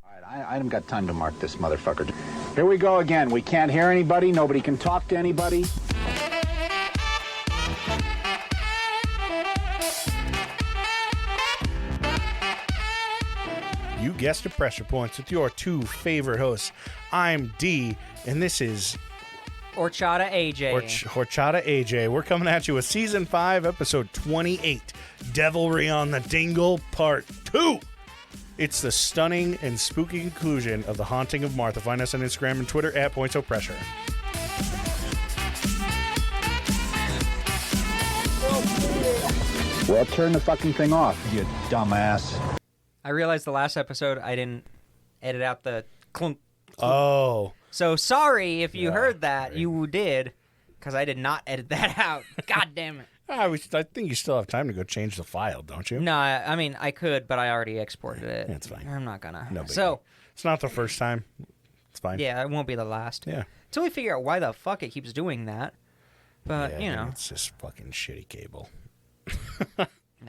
I haven't got time to mark this motherfucker. Here we go again. We can't hear anybody. Nobody can talk to anybody. You guessed it, Pressure Points with your two favorite hosts. I'm D, and this is Horchata AJ. Horchata AJ. We're coming at you with Season 5, Episode 28, Devilry on the Dingle, Part 2. It's the stunning and spooky conclusion of The Haunting of Martha. Find us on Instagram and Twitter at PointsOfPressure. Well, turn the fucking thing off, you dumbass. I realized the last episode I didn't edit out the clunk. Oh. So sorry if you heard that. Right. You did, because I did not edit that out. God damn it. I think you still have time to go change the file, don't you? No, I mean, I could, but I already exported it. Yeah, it's fine. I'm not gonna. No big so deal. It's not the first time. It's fine. Yeah, it won't be the last. Yeah. Until we figure out why the fuck it keeps doing that. But, yeah, you know. It's just fucking shitty cable.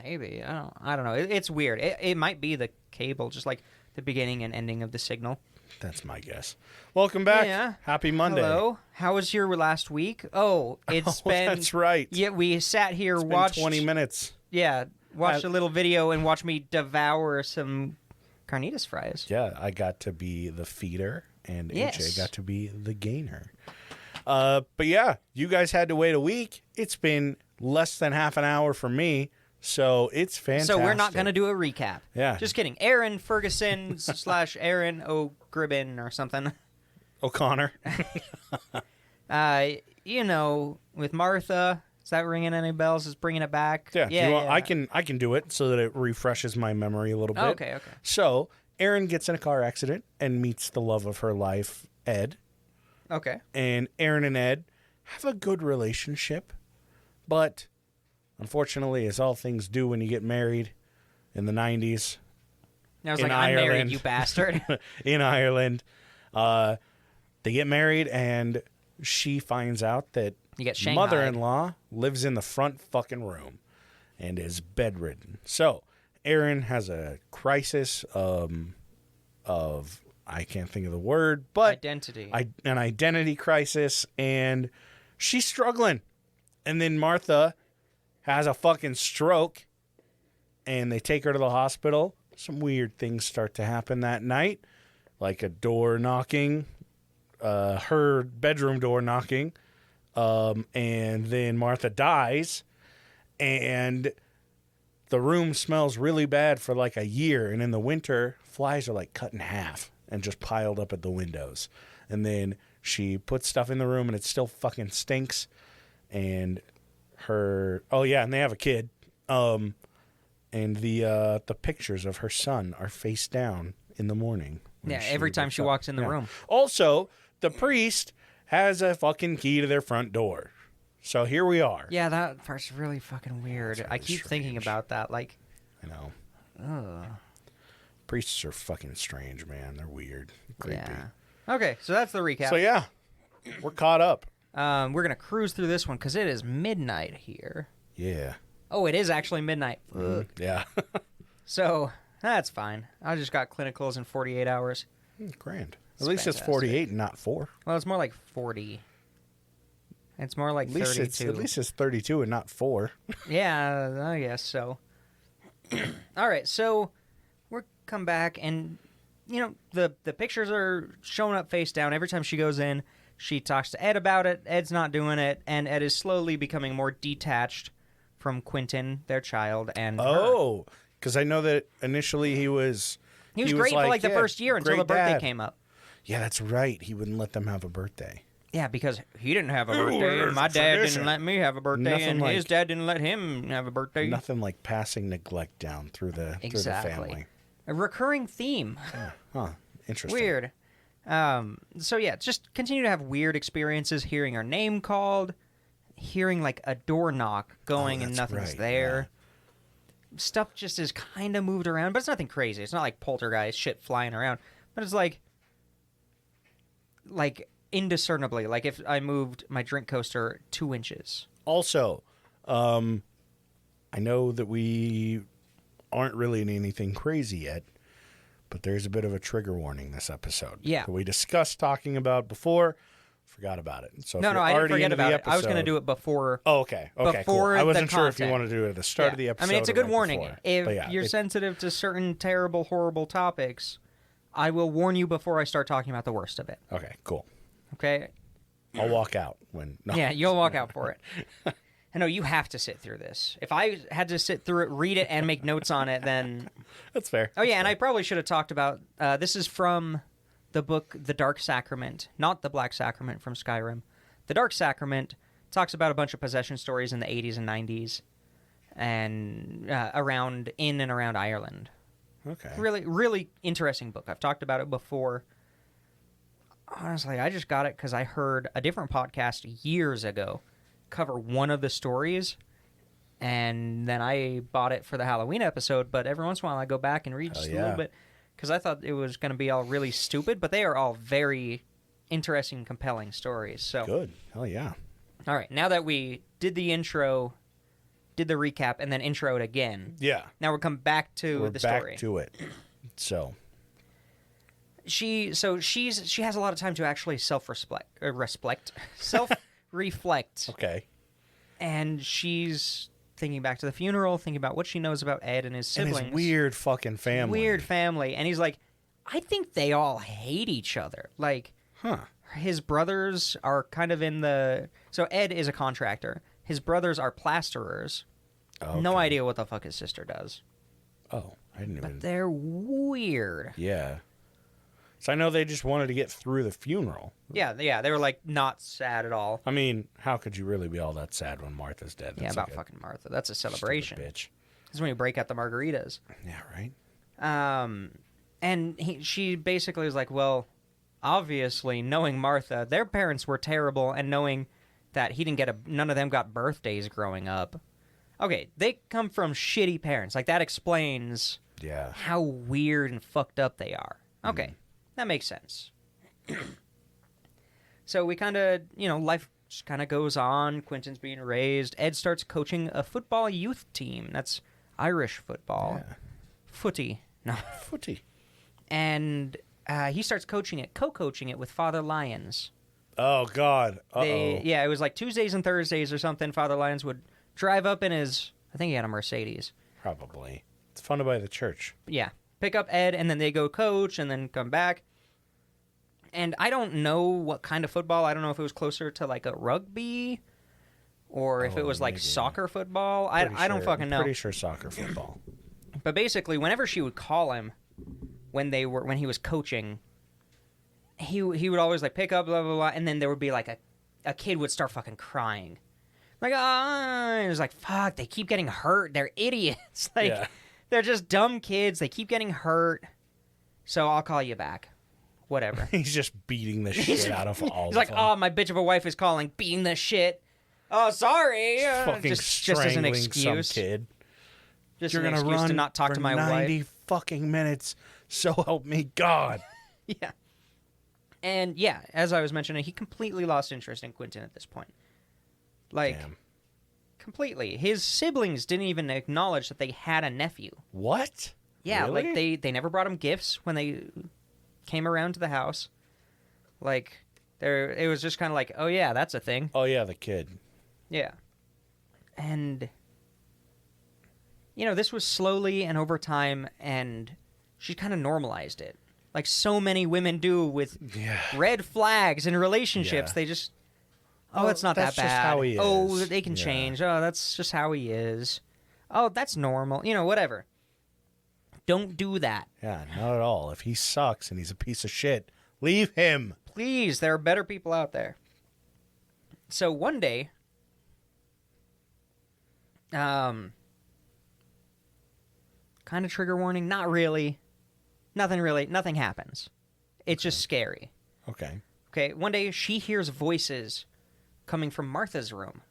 Maybe. I don't know. It's weird. It might be the cable, just like the beginning and ending of the signal. That's my guess. Welcome back. Yeah. Happy Monday. Hello. How was your last week? Oh, it's been... That's right. Yeah, we sat here, It's watched... been 20 minutes. Yeah, watched a little video and watched me devour some carnitas fries. Yeah, I got to be the feeder, and Yes. AJ got to be the gainer. But yeah, you guys had to wait a week. It's been less than half an hour for me, so it's fantastic. So we're not going to do a recap. Yeah. Just kidding. Aaron Ferguson / Aaron O'Gribben or something. O'Connor. You know, with Martha, is that ringing any bells? Is bringing it back? Yeah, Yeah. I can do it so that it refreshes my memory a little bit. Okay. So Erin gets in a car accident and meets the love of her life, Ed. Okay. And Erin and Ed have a good relationship, but unfortunately, as all things do when you get married in the 90s. I was in like, I'm married, Ireland. you bastard. In Ireland, they get married, and she finds out that You get Shanghaied. mother-in-law lives in the front fucking room and is bedridden. So Erin has a crisis of I can't think of the word, but Identity. an identity crisis, and she's struggling. And then Martha has a fucking stroke, and they take her to the hospital. Some weird things start to happen that night, like a door knocking, her bedroom door knocking, and then Martha dies, and the room smells really bad for like a year, and in the winter, flies are like cut in half and just piled up at the windows. And then she puts stuff in the room, and it still fucking stinks. And and they have a kid. And the pictures of her son are face down in the morning. Yeah, every time she walks in the room. Also, the priest has a fucking key to their front door. So here we are. Yeah, that part's really fucking weird. Really I keep thinking strange. about that. Like, I know. ugh. Priests are fucking strange, man. They're weird. Creepy. Yeah. Okay, so that's the recap. So yeah, we're caught up. We're going to cruise through this one because it is midnight here. Yeah. Oh, it is actually midnight. Yeah. So, that's fine. I just got clinicals in 48 hours. Grand. It's At least it's fantastic. 48 and not 4. Well, it's more like 40. It's more like 32. At least it's 32 and not 4. Yeah, I guess so. All right, so we're come back, and you know the pictures are showing up face down every time she goes in. She talks to Ed about it. Ed's not doing it, and Ed is slowly becoming more detached from Quentin, their child, and her. Oh, because I know that initially he was great for like the first year until the great birthday dad. came up. Yeah, that's right. He wouldn't let them have a birthday. Yeah, because he didn't have a birthday, and my dad tradition. didn't let me have a birthday, Nothing and like- his dad didn't let him have a birthday. Nothing like passing neglect down through the family. A recurring theme. Huh. Interesting. Weird. So yeah, just continue to have weird experiences, hearing her name called, hearing like a door knock going and that's nothing's right, there. Stuff just is kind of moved around, but it's nothing crazy. It's not like poltergeist shit flying around, but it's like indiscernibly, like if I moved my drink coaster 2 inches. Also, I know that we aren't really in anything crazy yet, but there's a bit of a trigger warning this episode. Yeah. We discussed talking about before, forgot about it. So if No, you're I didn't already forget into the about it. I was going to episode- do it before. Oh, okay. Okay, before cool. I wasn't the sure if you content. wanted to do it at the start of the episode. I mean, it's a or good right warning. before. If But yeah, you're sensitive to certain terrible, horrible topics, I will warn you before I start talking about the worst of it. Okay, cool. Okay? I'll walk out when. No. Yeah, you'll walk out for it. I know you have to sit through this. If I had to sit through it, read it, and make notes on it, then... That's fair. Oh, yeah, and I probably should have talked about... this is from the book The Dark Sacrament, not the Black Sacrament from Skyrim. The Dark Sacrament talks about a bunch of possession stories in the 80s and 90s and in and around Ireland. Okay. Really, really interesting book. I've talked about it before. Honestly, I just got it because I heard a different podcast years ago cover one of the stories, and then I bought it for the Halloween episode, but every once in a while I go back and read just a little bit because I thought it was going to be all really stupid, but they are all very interesting, compelling stories. So Good. Hell yeah. all right, now that we did the intro, did the recap, and then introed again, Yeah. now we're coming back to We're the back story. to it. So. She has a lot of time to actually self-reflect, Okay. and she's thinking back to the funeral, thinking about what she knows about Ed and his siblings. And his weird fucking family. Weird family, and he's like, I think they all hate each other. Like, his brothers are kind of in the... So Ed is a contractor. His brothers are plasterers. Okay. No idea what the fuck his sister does. Oh, I didn't even... But they're weird. Yeah. So I know they just wanted to get through the funeral. Yeah, they were like not sad at all. I mean, how could you really be all that sad when Martha's dead? Yeah, That's about like fucking Martha. That's a celebration. Stupid bitch. This is when you break out the margaritas. Yeah, right? And she basically was like, well, obviously, knowing Martha, their parents were terrible, and knowing that he didn't get none of them got birthdays growing up. Okay, they come from shitty parents. Like, that explains Yeah. how weird and fucked up they are. Okay, that makes sense. So we kind of, life just kind of goes on. Quentin's being raised. Ed starts coaching a football youth team. That's Irish football. Yeah. Footy. No. Footy. And he starts co-coaching it with Father Lyons. Oh, God. Uh-oh. It was like Tuesdays and Thursdays or something. Father Lyons would drive up in his, I think he had a Mercedes. Probably. It's funded by the church. Yeah. Pick up Ed, and then they go coach, and then come back. And I don't know what kind of football. I don't know if it was closer to like a rugby or if it was like maybe. soccer football. I don't fucking know. Pretty sure soccer football. But basically, whenever she would call him when he was coaching, he would always like pick up, blah blah blah, and then there would be like a kid would start fucking crying, like and it was like, fuck, they keep getting hurt. They're idiots. Like they're just dumb kids. They keep getting hurt. So I'll call you back. Whatever. He's just beating the shit out of all He's of like, them. oh, my bitch of a wife is calling, beating the shit. Oh, sorry. Fucking just as an strangling excuse. some kid. Just You're an gonna excuse run to not talk for to my 90 wife. fucking minutes. So help me God. Yeah. And yeah, as I was mentioning, he completely lost interest in Quentin at this point. Like, Damn. completely. His siblings didn't even acknowledge that they had a nephew. What? Yeah, Really? like they never brought him gifts when they came around to the house. Like, it was just kind of like, oh yeah, that's a thing. Oh, yeah, the kid. Yeah. And, this was slowly and over time, and she kind of normalized it. Like so many women do with red flags in relationships. Yeah. They just, it's not that's that just bad. how he Oh, is. they can Yeah. change. Oh, that's just how he is. Oh, that's normal. Whatever. Don't do that. Yeah, not at all. If he sucks and he's a piece of shit, leave him. Please, there are better people out there. So one day, kind of trigger warning, not really. Nothing happens. It's just scary. Okay. Okay, one day she hears voices coming from Martha's room,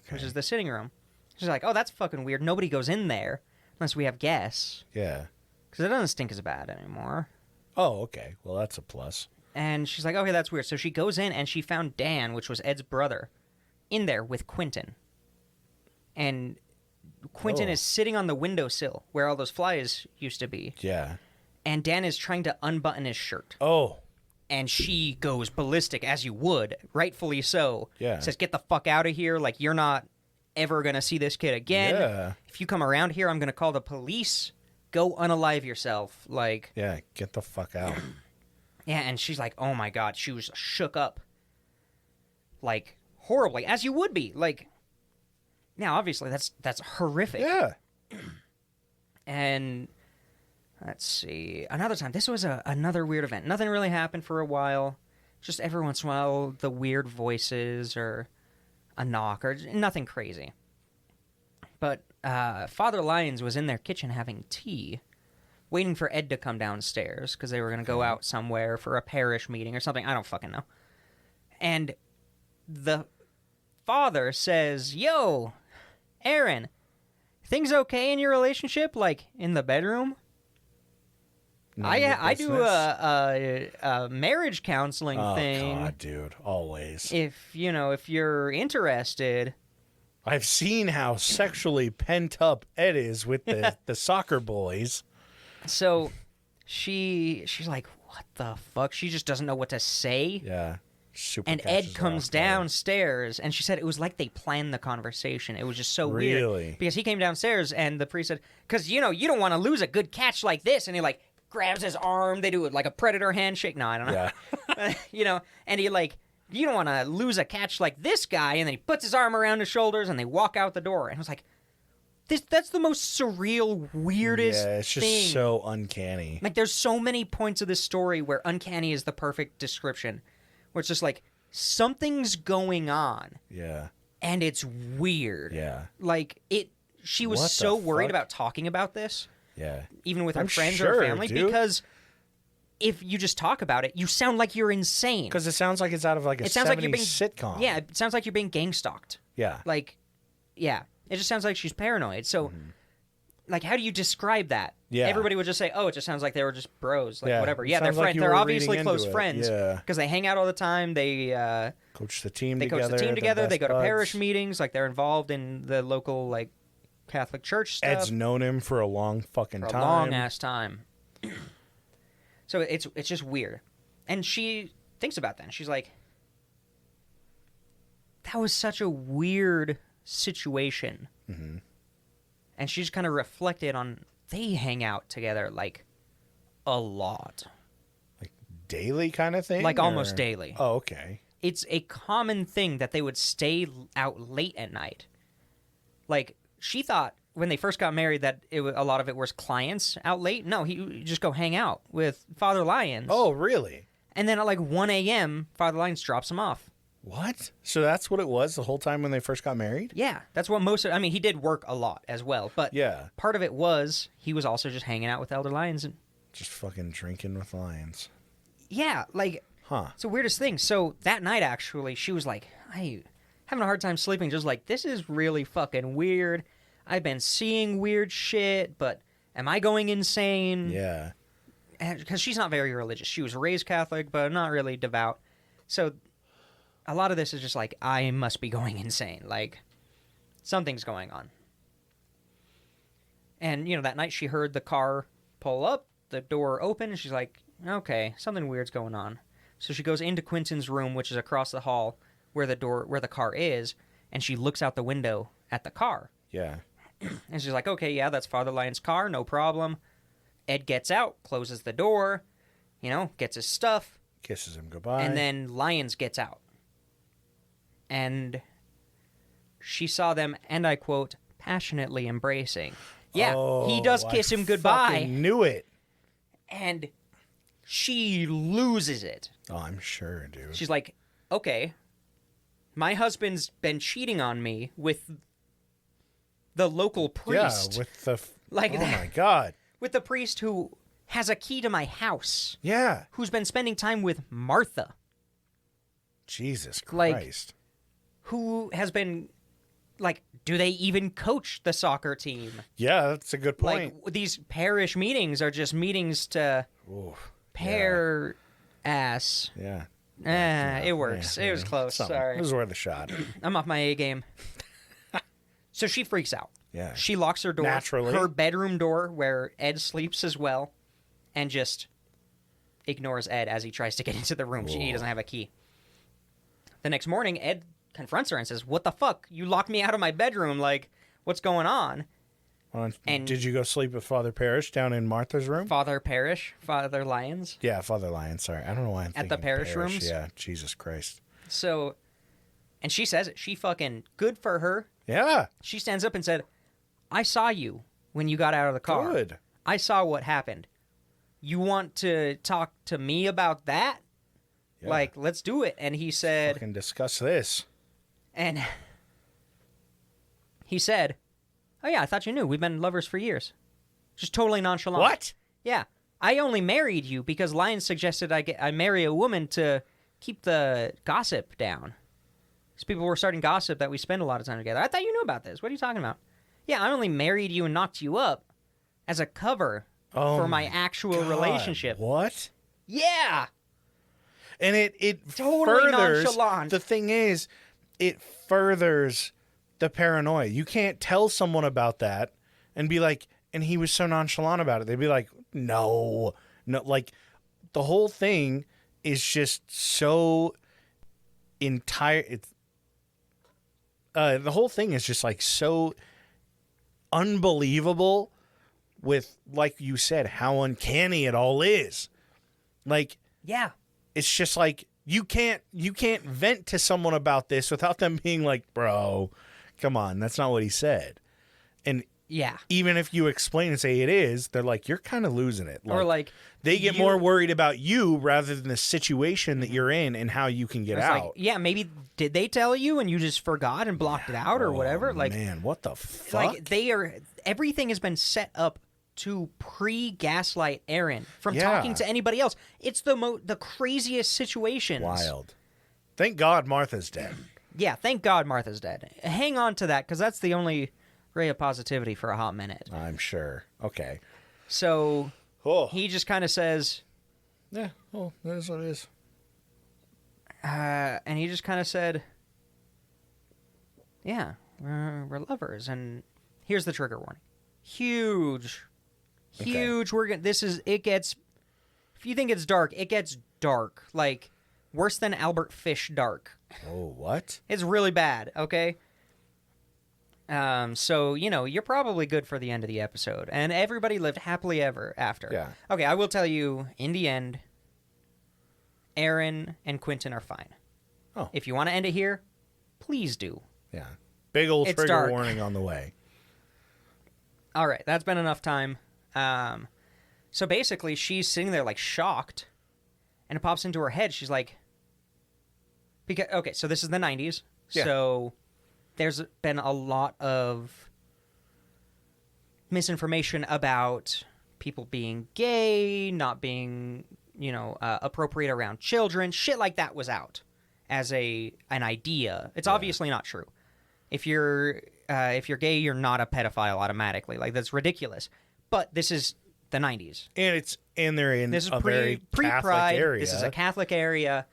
which is the sitting room. She's like, oh, that's fucking weird. Nobody goes in there unless we have guests. Yeah. Because it doesn't stink as bad anymore. Oh, okay. Well, that's a plus. And she's like, okay, that's weird. So she goes in and she found Dan, which was Ed's brother, in there with Quentin. And Quentin is sitting on the windowsill where all those flies used to be. Yeah. and Dan is trying to unbutton his shirt. Oh. And she goes ballistic, as you would, rightfully so. Yeah. Says, get the fuck out of here. Like, you're not ever going to see this kid again. Yeah. If you come around here, I'm going to call the police. Go unalive yourself. Like, Yeah, get the fuck out. yeah, and she's like, oh my God. She was shook up. Like, horribly, as you would be. Like, now, obviously, that's horrific. Yeah. And let's see. Another time. This was another weird event. Nothing really happened for a while. Just every once in a while, the weird voices or a knock or nothing crazy. But Father Lyons was in their kitchen having tea, waiting for Ed to come downstairs because they were going to go out somewhere for a parish meeting or something. I don't fucking know. And the father says, yo, Aaron, things okay in your relationship? Like, in the bedroom? I do a marriage counseling thing. Oh, God, dude. Always. If you're interested. I've seen how sexually pent up Ed is with the soccer boys. So she's like, what the fuck? She just doesn't know what to say. Yeah. Super And catches Ed her comes off guard. downstairs, and she said it was like they planned the conversation. It was just so Really? weird. Because he came downstairs, and the priest said, because, you don't want to lose a good catch like this. And he, like, grabs his arm. They do it like a predator handshake. No, I don't know. Yeah. And he, like, you don't want to lose a catch like this guy. And then he puts his arm around his shoulders, and they walk out the door. And I was like, that's the most surreal, weirdest Yeah, it's just thing. so uncanny. Like, there's so many points of this story where uncanny is the perfect description. Where it's just like, something's going on. Yeah. And it's weird. Yeah. Like, she was What the so worried fuck? about talking about this, Yeah. even with her I'm friends or sure, her family, dude. because if you just talk about it, you sound like you're insane. Because it sounds like it's out of like a 70s sitcom. Yeah, it sounds like you're being gang stalked. Yeah. Like, yeah. It just sounds like she's paranoid. So, like, how do you describe that? Yeah. Everybody would just say, oh, it just sounds like they were just bros. Like, Yeah. whatever. It Yeah, they're sounds like friends. you They're were obviously reading close into it. friends. Yeah. Because they hang out all the time. They Coach the team They together. coach the team together. They go to best parish buds. meetings. Like, they're involved in the local, like, Catholic church stuff Ed's known him for a long fucking for a time. long ass time. So it's just weird. And she thinks about that. And she's like, that was such a weird situation. Mm-hmm. And she just kind of reflected on, they hang out together, like, a lot. Like daily kind of thing? Like, almost or- daily. Oh, okay. It's a common thing that they would stay out late at night. Like, she thought when they first got married that a lot of it was clients out late. No, you just go hang out with Father Lyons. Oh, really? And then at like 1 a.m., Father Lyons drops him off. What? So that's what it was the whole time when they first got married? Yeah, that's what he did work a lot as well. But Yeah. part of it was he was also just hanging out with Elder Lyons. And Just fucking drinking with lions. yeah, like, Huh. it's the weirdest thing. So that night, actually, she was like, I having a hard time sleeping, just like, this is really fucking weird. I've been seeing weird shit, but am I going insane? Yeah. Because she's not very religious. She was raised Catholic, but not really devout. So a lot of this is just like, I must be going insane. Like, something's going on. And, that night she heard the car pull up, the door open, and she's like, okay, something weird's going on. So she goes into Quentin's room, which is across the hall where the car is, and she looks out the window at the car. Yeah. And she's like, okay, yeah, that's Father Lyons' car, no problem. Ed gets out, closes the door, gets his stuff, Kisses him goodbye. and then Lyons gets out. And she saw them, and I quote, passionately embracing. Yeah, he does kiss him goodbye. I knew it. And she loses it. Oh, I'm sure, dude. She's like, okay, my husband's been cheating on me with the local priest. Yeah, with the... Like oh, that. my God. With the priest who has a key to my house. Yeah. Who's been spending time with Martha. Jesus Like- Christ. Who has been, like, do they even coach the soccer team? Yeah, that's a good point. Like, these parish meetings are just meetings to Oof. pair ass. Yeah. It works. Yeah, It was close. something. Sorry. It was worth a shot. I'm off my A game. So she freaks out. Yeah. She locks her door. Naturally. Her bedroom door, where Ed sleeps as well. and just ignores Ed as he tries to get into the room. He doesn't have a key. The next morning, Ed confronts her and says, "What the fuck? You locked me out of my bedroom. Like, what's going on?" And did you go sleep with Father Parrish down in Martha's room? Father Lyons. Yeah, Father Lyons. Sorry, I don't know why I'm thinking at the parish rooms. Yeah, Jesus Christ. So, and she says it. She fucking good for her. Yeah. She stands up and said, "I saw you when you got out of the car. Good. I saw what happened. You want to talk to me about that? Yeah. Like, let's do it." And he said, "Fucking discuss this." And he said, "Oh yeah, I thought you knew. We've been lovers for years." Just totally nonchalant. What? Yeah. "I only married you because Lyons suggested I marry a woman to keep the gossip down. Because people were starting gossip that we spend a lot of time together. I thought you knew about this. What are you talking about?" "Yeah, I only married you and knocked you up as a cover for my actual relationship." What? Yeah. And it Totally furthers, nonchalant. the thing is, it furthers the paranoia. You can't tell someone about that and be like, and he was so nonchalant about it. They'd be like, no, like the whole thing is just so the whole thing is just like so unbelievable with, like you said, how uncanny it all is. Like, Yeah. it's just like you can't vent to someone about this without them being like, "Bro, come on, that's not what he said." And Yeah. even if you explain and say it is, they're like, "You're kind of losing it." Or like, they get more worried about you rather than the situation that you're in and how you can get it's out. like, yeah, maybe did they tell you and you just forgot and blocked it out or whatever? Like, man, what the fuck? like everything has been set up to pre-gaslight Aaron from talking to anybody else. It's the craziest situations. Wild. Thank God Martha's dead. Yeah, thank God Martha's dead. Hang on to that, because that's the only ray of positivity for a hot minute. I'm sure. Okay. So he just kind of says, Yeah. Oh, that is what it is. and he just kind of said, "Yeah, we're lovers." And here's the trigger warning. Huge. It gets, if you think it's dark, it gets dark. Like, worse than Albert Fish dark. Oh, what? It's really bad, okay? So, you're probably good for the end of the episode. And everybody lived happily ever after. Yeah. Okay, I will tell you, in the end, Aaron and Quentin are fine. Oh. If you want to end it here, please do. Yeah. Big old It's trigger dark. warning on the way. All right, that's been enough time. So basically, she's sitting there, like, shocked. And it pops into her head. She's like... Okay, so this is the 90s. Yeah. So there's been a lot of misinformation about people being gay, not being, appropriate around children. Shit like that was out as an idea. It's obviously not true. If you're gay, you're not a pedophile automatically. Like, that's ridiculous. But this is the 90s. And they're in This is a very pre-Pride. Catholic area. This is a Catholic area.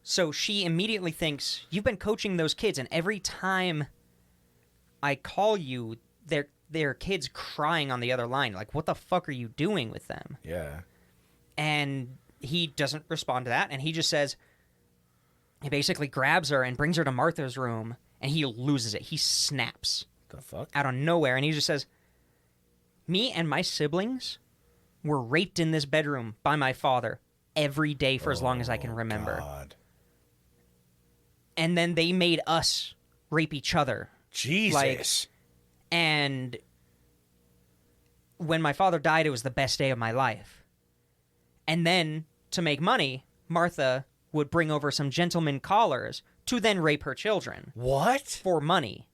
So she immediately thinks, "You've been coaching those kids, and every time I call you, they're kids crying on the other line. Like, what the fuck are you doing with them?" Yeah. And he doesn't respond to that, and he just says, he basically grabs her and brings her to Martha's room, and he loses it. He snaps. The fuck? Out of nowhere, and he just says, "Me and my siblings were raped in this bedroom by my father every day for as long as I can remember. God. And then they made us rape each other. Jesus. And when my father died, it was the best day of my life. And then, to make money, Martha would bring over some gentleman callers to then rape her children. What? For money.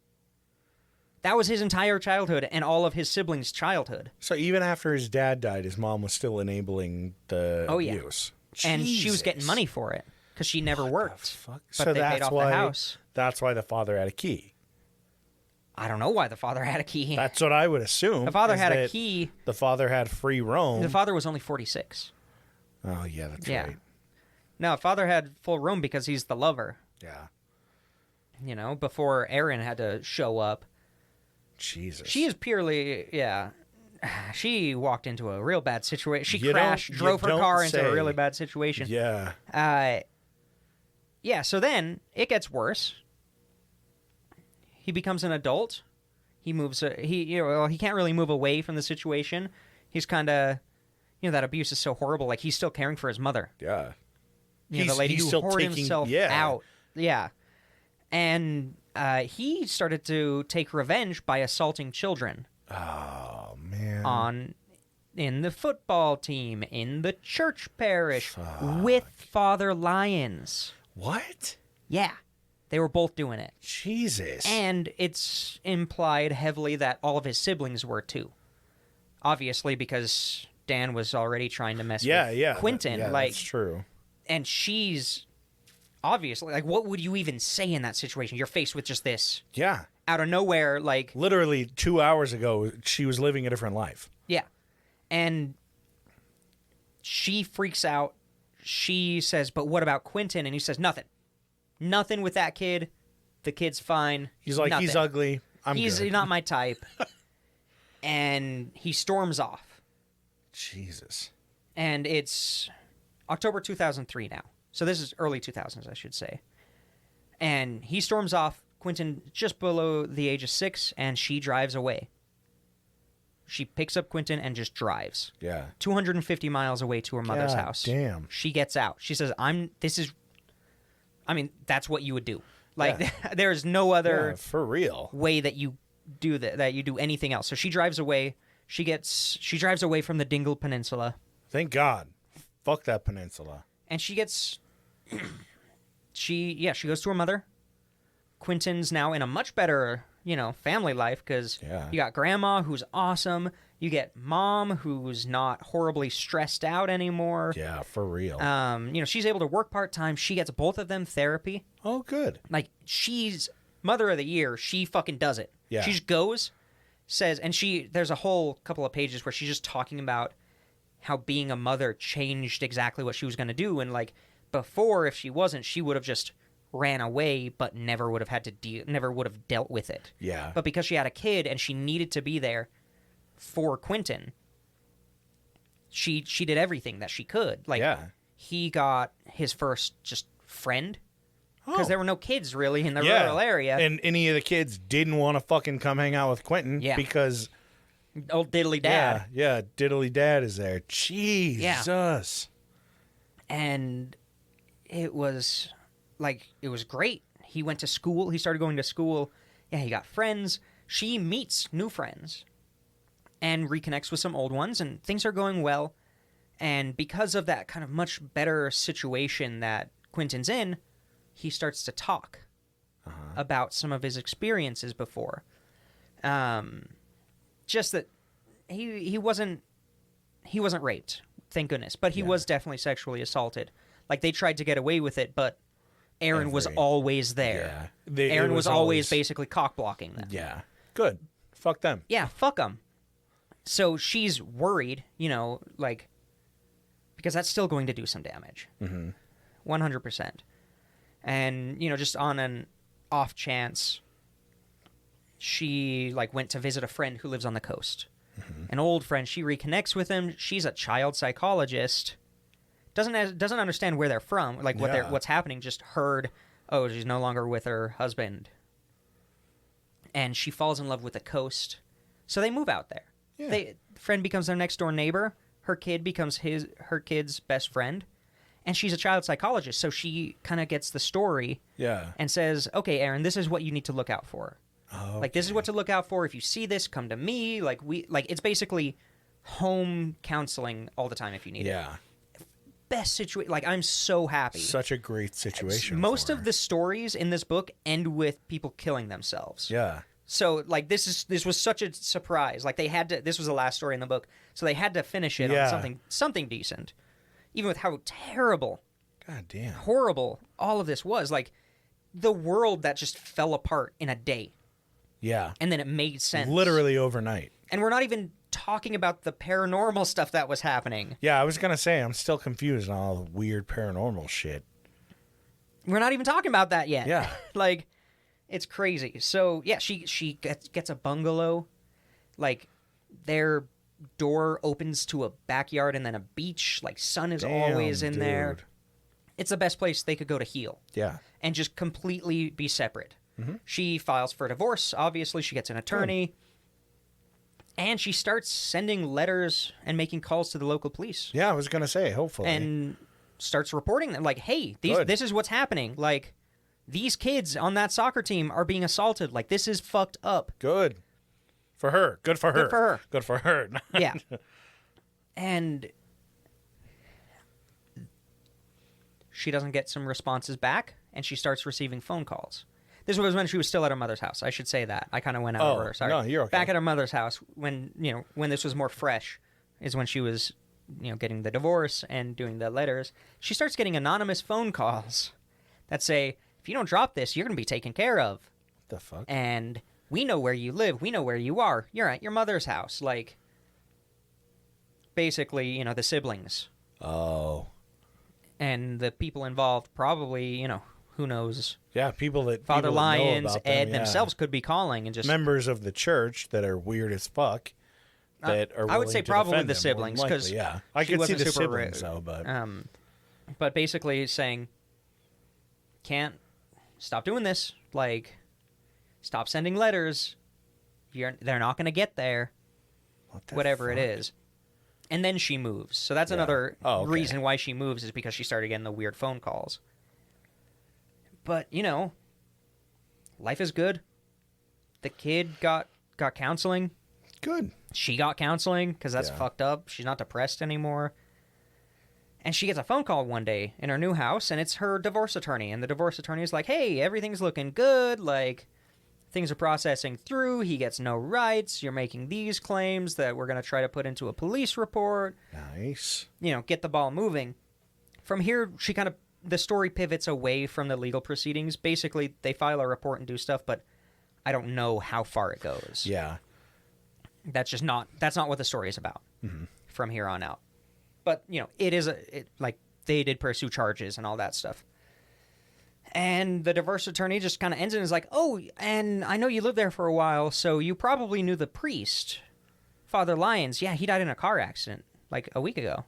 That was his entire childhood and all of his siblings' childhood. So even after his dad died, his mom was still enabling the abuse. And she was getting money for it because she never worked. Fuck? But So they paid that's off why the house. That's why the father had a key. I don't know why the father had a key. That's what I would assume. The father is had a that key. The father had free roam. The father was only 46. Oh yeah, that's Yeah. right. No, father had full room because he's the lover. Yeah. Before Aaron had to show up. Jesus. She is purely, she walked into a real bad situation. She You drove her don't car into a say. really bad situation. Yeah. Yeah, so then it gets worse. He becomes an adult. He moves. He can't really move away from the situation. He's kind of, that abuse is so horrible. Like he's still caring for his mother. Yeah. The lady he's who still whored taking- himself yeah. out. Yeah, and he started to take revenge by assaulting children Oh man. in the football team, in the church parish, with Father Lyons. What? Yeah, they were both doing it. Jesus. And it's implied heavily that all of his siblings were too. Obviously, because Dan was already trying to mess with Quentin. That's true. And she's obviously, like, what would you even say in that situation? You're faced with just this Yeah. out of nowhere, like, Literally 2 hours ago, she was living a different life. yeah. And she freaks out. She says, but what about Quentin? And he says, nothing. Nothing with that kid. The kid's fine. He's like, Nothing. he's ugly. He's good. not my type. And he storms off. Jesus. And it's October 2003 now. So this is early 2000s, I should say. And he storms off. Quentin just below the age of 6, and she drives away. She picks up Quentin and just drives. Yeah. 250 miles away to her mother's God house. damn. She gets out. She says, that's what you would do. Like, there's no other Yeah, for real. way that you do that you do anything else. So she drives away. She drives away from the Dingle Peninsula, Thank God. Fuck that peninsula. and she gets she goes to her mother. Quentin's now in a much better, family life because Yeah. you got grandma who's awesome. You get mom who's not horribly stressed out anymore. Yeah, for real. She's able to work part-time. She gets both of them therapy. Oh, good. Like, she's mother of the year. She fucking does it. Yeah. She just goes, says, and there's a whole couple of pages where she's just talking about how being a mother changed exactly what she was going to do. And, like, before, if she wasn't, she would have just ran away, but never would have dealt with it. Yeah. But because she had a kid and she needed to be there for Quentin, she did everything that she could. Like, Yeah. he got his first just friend because Oh. there were no kids really in the rural area. And any of the kids didn't want to fucking come hang out with Quentin because Old diddly dad. Yeah, diddly dad is there. Jesus. And it was great. He went to school. He started going to school. Yeah, he got friends. She meets new friends and reconnects with some old ones, and things are going well. And because of that kind of much better situation that Quentin's in, he starts to talk about some of his experiences before. Just that he wasn't raped, thank goodness, but he was definitely sexually assaulted. Like, they tried to get away with it, but Aaron was always there. Yeah. Aaron was always basically cock blocking them. Yeah. Good. Fuck them. Yeah, fuck them. So she's worried, because that's still going to do some damage. 100%. And, just on an off chance, she, went to visit a friend who lives on the coast. An old friend. She reconnects with him. She's a child psychologist. Doesn't understand where they're from, what's happening. Just heard, oh, she's no longer with her husband. And she falls in love with the coast. So they move out there. Yeah. Friend becomes their next door neighbor. Her kid becomes her kid's best friend. And she's a child psychologist, so she kind of gets the story and says, okay, Aaron, this is what you need to look out for. Oh, Like, this is what to look out for. If you see this, come to me. It's basically home counseling all the time if you need it. Yeah. Best situation. Like, I'm so happy. Such a great situation. Most for of her. the stories in this book end with people killing themselves. Yeah. So, this was such a surprise. Like, this was the last story in the book, so they had to finish it on something decent. Even with how terrible, God damn. horrible all of this was. Like, the world that just fell apart in a day. Yeah. And then it made sense. Literally overnight. And we're not even talking about the paranormal stuff that was happening. Yeah, I was going to say, I'm still confused on all the weird paranormal shit. We're not even talking about that yet. Yeah. Like, it's crazy. So, yeah, she gets a bungalow. Like, they're door opens to a backyard and then a beach. Like, sun is always in there. It's the best place they could go to heal. Yeah. And just completely be separate. She files for divorce. Obviously, she gets an attorney. And she starts sending letters and making calls to the local police. Yeah, I was going to say, hopefully. And starts reporting them. Like, hey, this is what's happening. Like, these kids on that soccer team are being assaulted. Like, this is fucked up. Good. For her. Good for her. Good for her. Good for her. Yeah. And she doesn't get some responses back, and she starts receiving phone calls. This was when she was still at her mother's house. I should say that. I kind of went out of order. Sorry. No, you're okay. Back at her mother's house when this was more fresh is when she was, getting the divorce and doing the letters. She starts getting anonymous phone calls that say, if you don't drop this, you're going to be taken care of. What the fuck? And we know where you live. We know where you are. You're at your mother's house. Like, basically, the siblings. Oh. And the people involved probably, who knows? Yeah, people that Father people that know Lyons, about Ed them, yeah. themselves could be calling and just members of the church that are weird as fuck. That are I would say willing to probably defend the them, siblings more than because likely, yeah, I could see the siblings though, but basically saying, can't stop doing this. Like, stop sending letters. They're not going to get there. Whatever it is. And then she moves. So that's another reason why she moves is because she started getting the weird phone calls. But, life is good. The kid got counseling. Good. She got counseling because that's fucked up. She's not depressed anymore. And she gets a phone call one day in her new house, and it's her divorce attorney. And the divorce attorney is like, hey, everything's looking good. Like, things are processing through. He gets no rights. You're making these claims that we're going to try to put into a police report. Nice. Get the ball moving. From here, the story pivots away from the legal proceedings. Basically, they file a report and do stuff, but I don't know how far it goes. Yeah. That's not what the story is about from here on out. But, it is like they did pursue charges and all that stuff. And the divorce attorney just kind of ends it and is like, oh, and I know you lived there for a while, so you probably knew the priest, Father Lyons. Yeah, he died in a car accident like a week ago.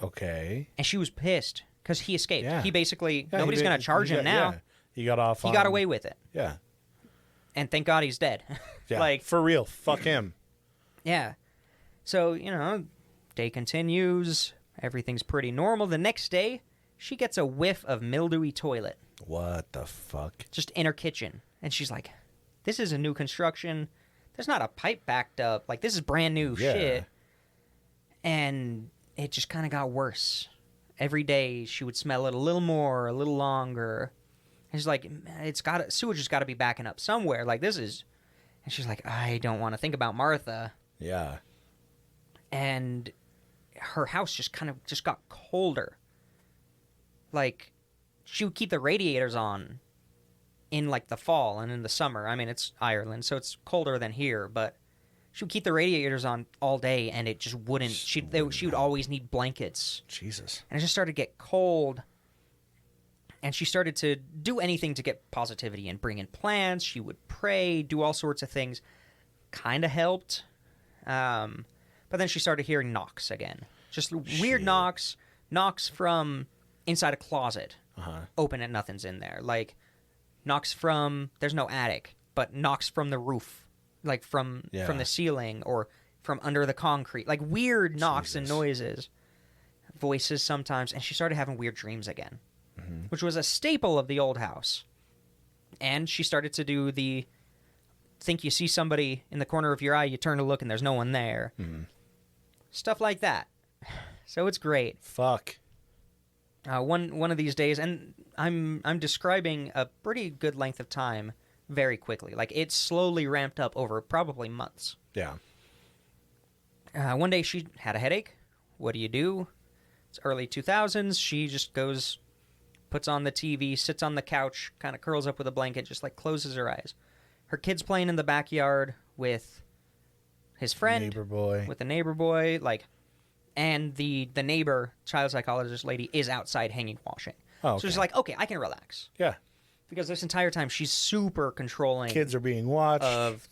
Okay. And she was pissed because he escaped. Yeah. He basically, nobody's going to charge him now. Yeah. He got off. He got away with it. Yeah. And thank God he's dead. Yeah. Like, for real. Fuck him. Yeah. So, day continues. Everything's pretty normal. The next day, she gets a whiff of mildewy toilet. What the fuck? Just in her kitchen. And she's like, this is a new construction. There's not a pipe backed up. Like, this is brand new shit. And it just kind of got worse. Every day, she would smell it a little more, a little longer. And she's like, sewage has got to be backing up somewhere. Like, this is... And she's like, I don't want to think about Martha. Yeah. And her house just got colder. Like, she would keep the radiators on in, like, the fall and in the summer. I mean, it's Ireland, so it's colder than here, but she would keep the radiators on all day, and it just wouldn't... She would always need blankets. Jesus. And it just started to get cold. And she started to do anything to get positivity and bring in plants. She would pray, do all sorts of things. Kind of helped. But then she started hearing knocks again. Just weird knocks. Knocks from inside a closet. Open and nothing's in there. Like, knocks from... There's no attic. But knocks from the roof. Like, from the ceiling or from under the concrete. Like, weird knocks and noises. Voices sometimes. And she started having weird dreams again. Which was a staple of the old house. And she started to do the think you see somebody in the corner of your eye, you turn to look and there's no one there. Stuff like that. So it's great. Fuck. One of these days, and I'm describing a pretty good length of time very quickly. Like, it slowly ramped up over probably months. Yeah. One day she had a headache. What do you do? It's early 2000s. She just goes... puts on the TV, sits on the couch, kind of curls up with a blanket, just like closes her eyes. Her kid's playing in the backyard with his friend, with the neighbor boy, like, and the neighbor, child psychologist lady, is outside hanging washing. Oh, okay. So she's like, okay, I can relax. Yeah. Because this entire time she's super controlling. Kids are being watched. Of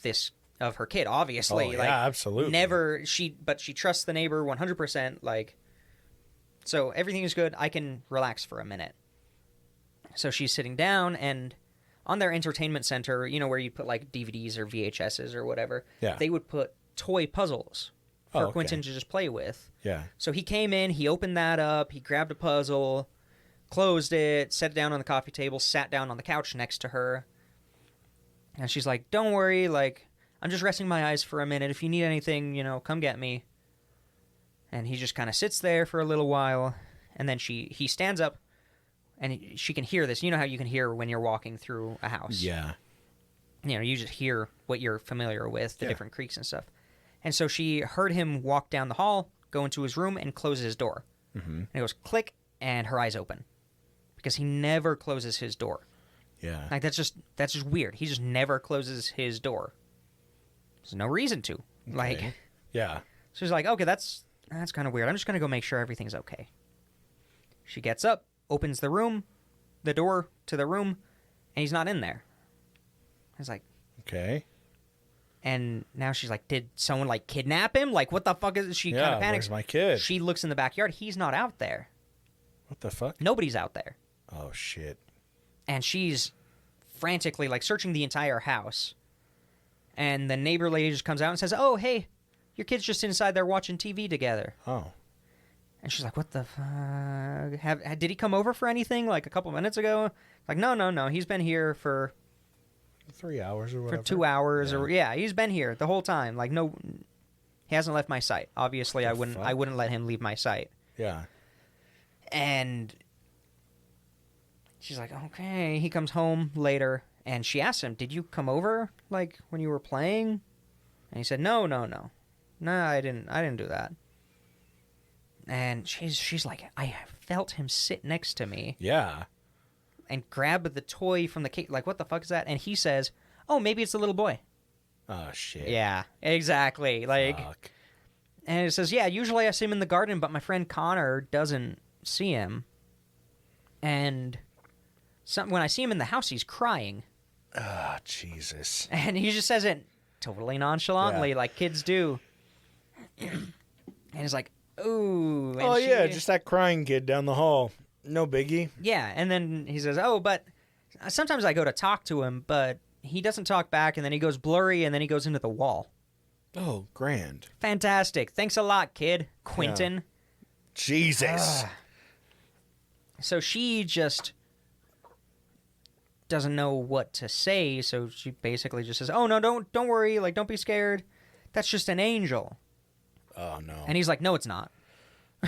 of her kid, obviously. Oh, yeah, like, absolutely. But she trusts the neighbor 100%. Like, so everything is good. I can relax for a minute. So she's sitting down, and on their entertainment center, you know, where you put like DVDs or VHSs or whatever, they would put toy puzzles for Quentin to just play with. Yeah. So he came in, he opened that up, he grabbed a puzzle, closed it, set it down on the coffee table, sat down on the couch next to her. And she's like, don't worry, like, I'm just resting my eyes for a minute. If you need anything, you know, come get me. And he just kind of sits there for a little while, and then he stands up, and she can hear this. You know how you can hear when you're walking through a house? Yeah. You know, you just hear what you're familiar with, the different creaks and stuff. And so she heard him walk down the hall, go into his room, and close his door. Mm-hmm. And it goes click, and her eyes open. Because he never closes his door. Yeah. Like, that's just weird. He just never closes his door. There's no reason to. Okay. Like, yeah. so she's like, okay, that's kind of weird. I'm just going to go make sure everything's okay. She gets up, opens the door to the room, and he's not in there. He's like, okay. And now she's like, did someone like kidnap him? Like, what the fuck is she? Kind of panics. Where's my kid? She looks in the backyard. He's not out there. What the fuck? Nobody's out there. Oh, shit. And she's frantically like searching the entire house. And the neighbor lady just comes out and says, oh, hey, your kid's just inside there watching TV together. Oh. And she's like, what the fuck? Did he come over for anything like a couple minutes ago? Like, no. He's been here for 3 hours or whatever. For 2 hours he's been here the whole time. Like, no, he hasn't left my sight. Obviously, I wouldn't let him leave my sight. Yeah. And she's like, okay. He comes home later, and she asks him, did you come over, like, when you were playing? And he said, no. No, I didn't do that. And she's like, I felt him sit next to me. Yeah. And grab the toy from the cake. Like, what the fuck is that? And he says, oh, maybe it's the little boy. Oh, shit. Yeah, exactly. Like, fuck. And it says, yeah, usually I see him in the garden, but my friend Connor doesn't see him. And when I see him in the house, he's crying. Oh, Jesus. And he just says it totally nonchalantly, like kids do. And he's like, ooh. And yeah, just that crying kid down the hall. No biggie. Yeah, and then he says, oh, but sometimes I go to talk to him, but he doesn't talk back, and then he goes blurry, and then he goes into the wall. Oh, grand. Fantastic. Thanks a lot, kid. Quentin. Yeah. Jesus. So she just doesn't know what to say, so she basically just says, oh, no, don't worry. Like, don't be scared. That's just an angel. Oh, no. And he's like, no, it's not.